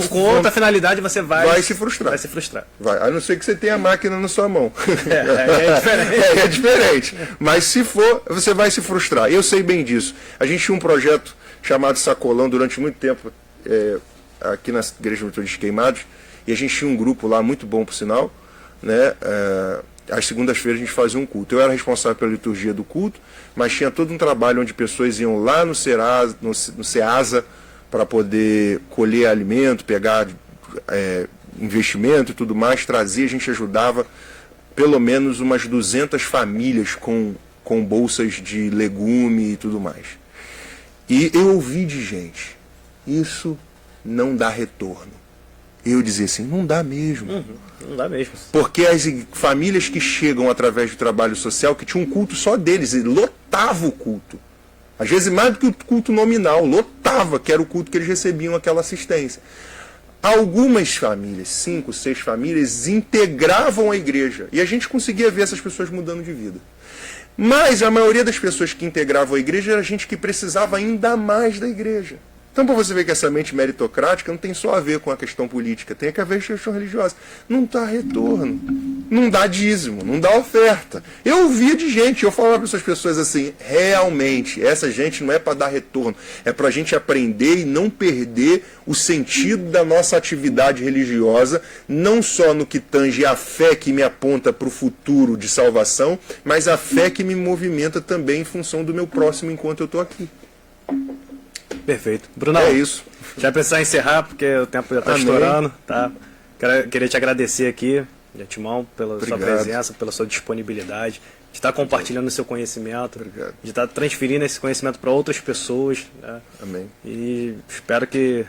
finalidade, você vai se frustrar. Vai se frustrar. Vai, a não ser que você tenha a máquina na sua mão. É diferente. É diferente. Mas se for, você vai se frustrar. Eu sei bem disso. A gente tinha um projeto chamado Sacolão durante muito tempo, aqui na Igreja Metodista Queimados, e a gente tinha um grupo lá, muito bom por sinal, né? Às segundas-feiras a gente fazia um culto. Eu era responsável pela liturgia do culto, mas tinha todo um trabalho onde pessoas iam lá no Ceasa para poder colher alimento, pegar investimento e tudo mais, trazer, a gente ajudava pelo menos umas 200 famílias com bolsas de legume e tudo mais. E eu ouvi de gente, isso não dá retorno. Eu dizia assim, não dá mesmo. Não dá mesmo. Porque as famílias que chegam através do trabalho social, que tinha um culto só deles, e lotava o culto. Às vezes mais do que o culto nominal, lotava, que era o culto que eles recebiam aquela assistência. Algumas famílias, 5, 6 famílias, integravam a igreja. E a gente conseguia ver essas pessoas mudando de vida. Mas a maioria das pessoas que integravam a igreja era gente que precisava ainda mais da igreja. Então, para você ver que essa mente meritocrática não tem só a ver com a questão política, tem a ver com a questão religiosa. Não dá retorno, não dá dízimo, não dá oferta. Eu ouvia de gente, eu falava para essas pessoas assim, realmente, essa gente não é para dar retorno, é para a gente aprender e não perder o sentido da nossa atividade religiosa, não só no que tange a fé que me aponta para o futuro de salvação, mas a fé que me movimenta também em função do meu próximo enquanto eu estou aqui. Perfeito. Bruno, É isso. Já precisar encerrar, porque o tempo já está Amém. estourando. Tá? Queria te agradecer aqui, de antemão, pela sua Obrigado. presença, pela sua disponibilidade, de estar compartilhando o seu conhecimento, Obrigado. de estar transferindo esse conhecimento para outras pessoas. Né? Amém. E espero que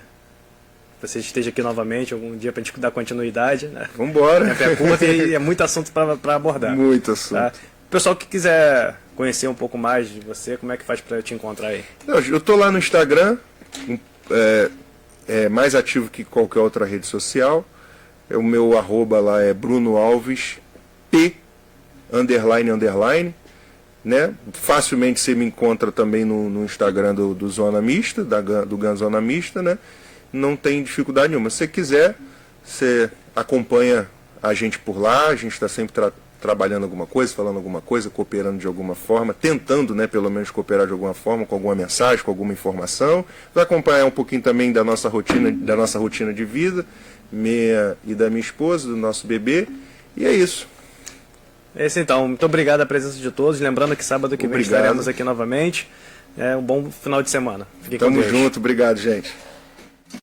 você esteja aqui novamente algum dia para a gente dar continuidade. Né? Vamos embora. O tempo é curto e é muito assunto para abordar. Muito assunto. Tá? Pessoal que quiser conhecer um pouco mais de você, como é que faz para te encontrar aí? Eu estou lá no Instagram, mais ativo que qualquer outra rede social. O meu arroba lá é Bruno Alves P __, né? Facilmente você me encontra também no Instagram do Zona Mista, do GAN Zona Mista, né? Não tem dificuldade nenhuma. Se você quiser, você acompanha a gente por lá, a gente está sempre trabalhando alguma coisa, falando alguma coisa, cooperando de alguma forma, tentando, né, pelo menos cooperar de alguma forma, com alguma mensagem, com alguma informação. Vai acompanhar um pouquinho também da nossa rotina de vida, minha e da minha esposa, do nosso bebê. E é isso. É isso então. Muito obrigado pela presença de todos. Lembrando que sábado que vem Obrigado. estaremos aqui novamente. Um bom final de semana. Fiquem com Tamo Deus. junto. Obrigado, gente.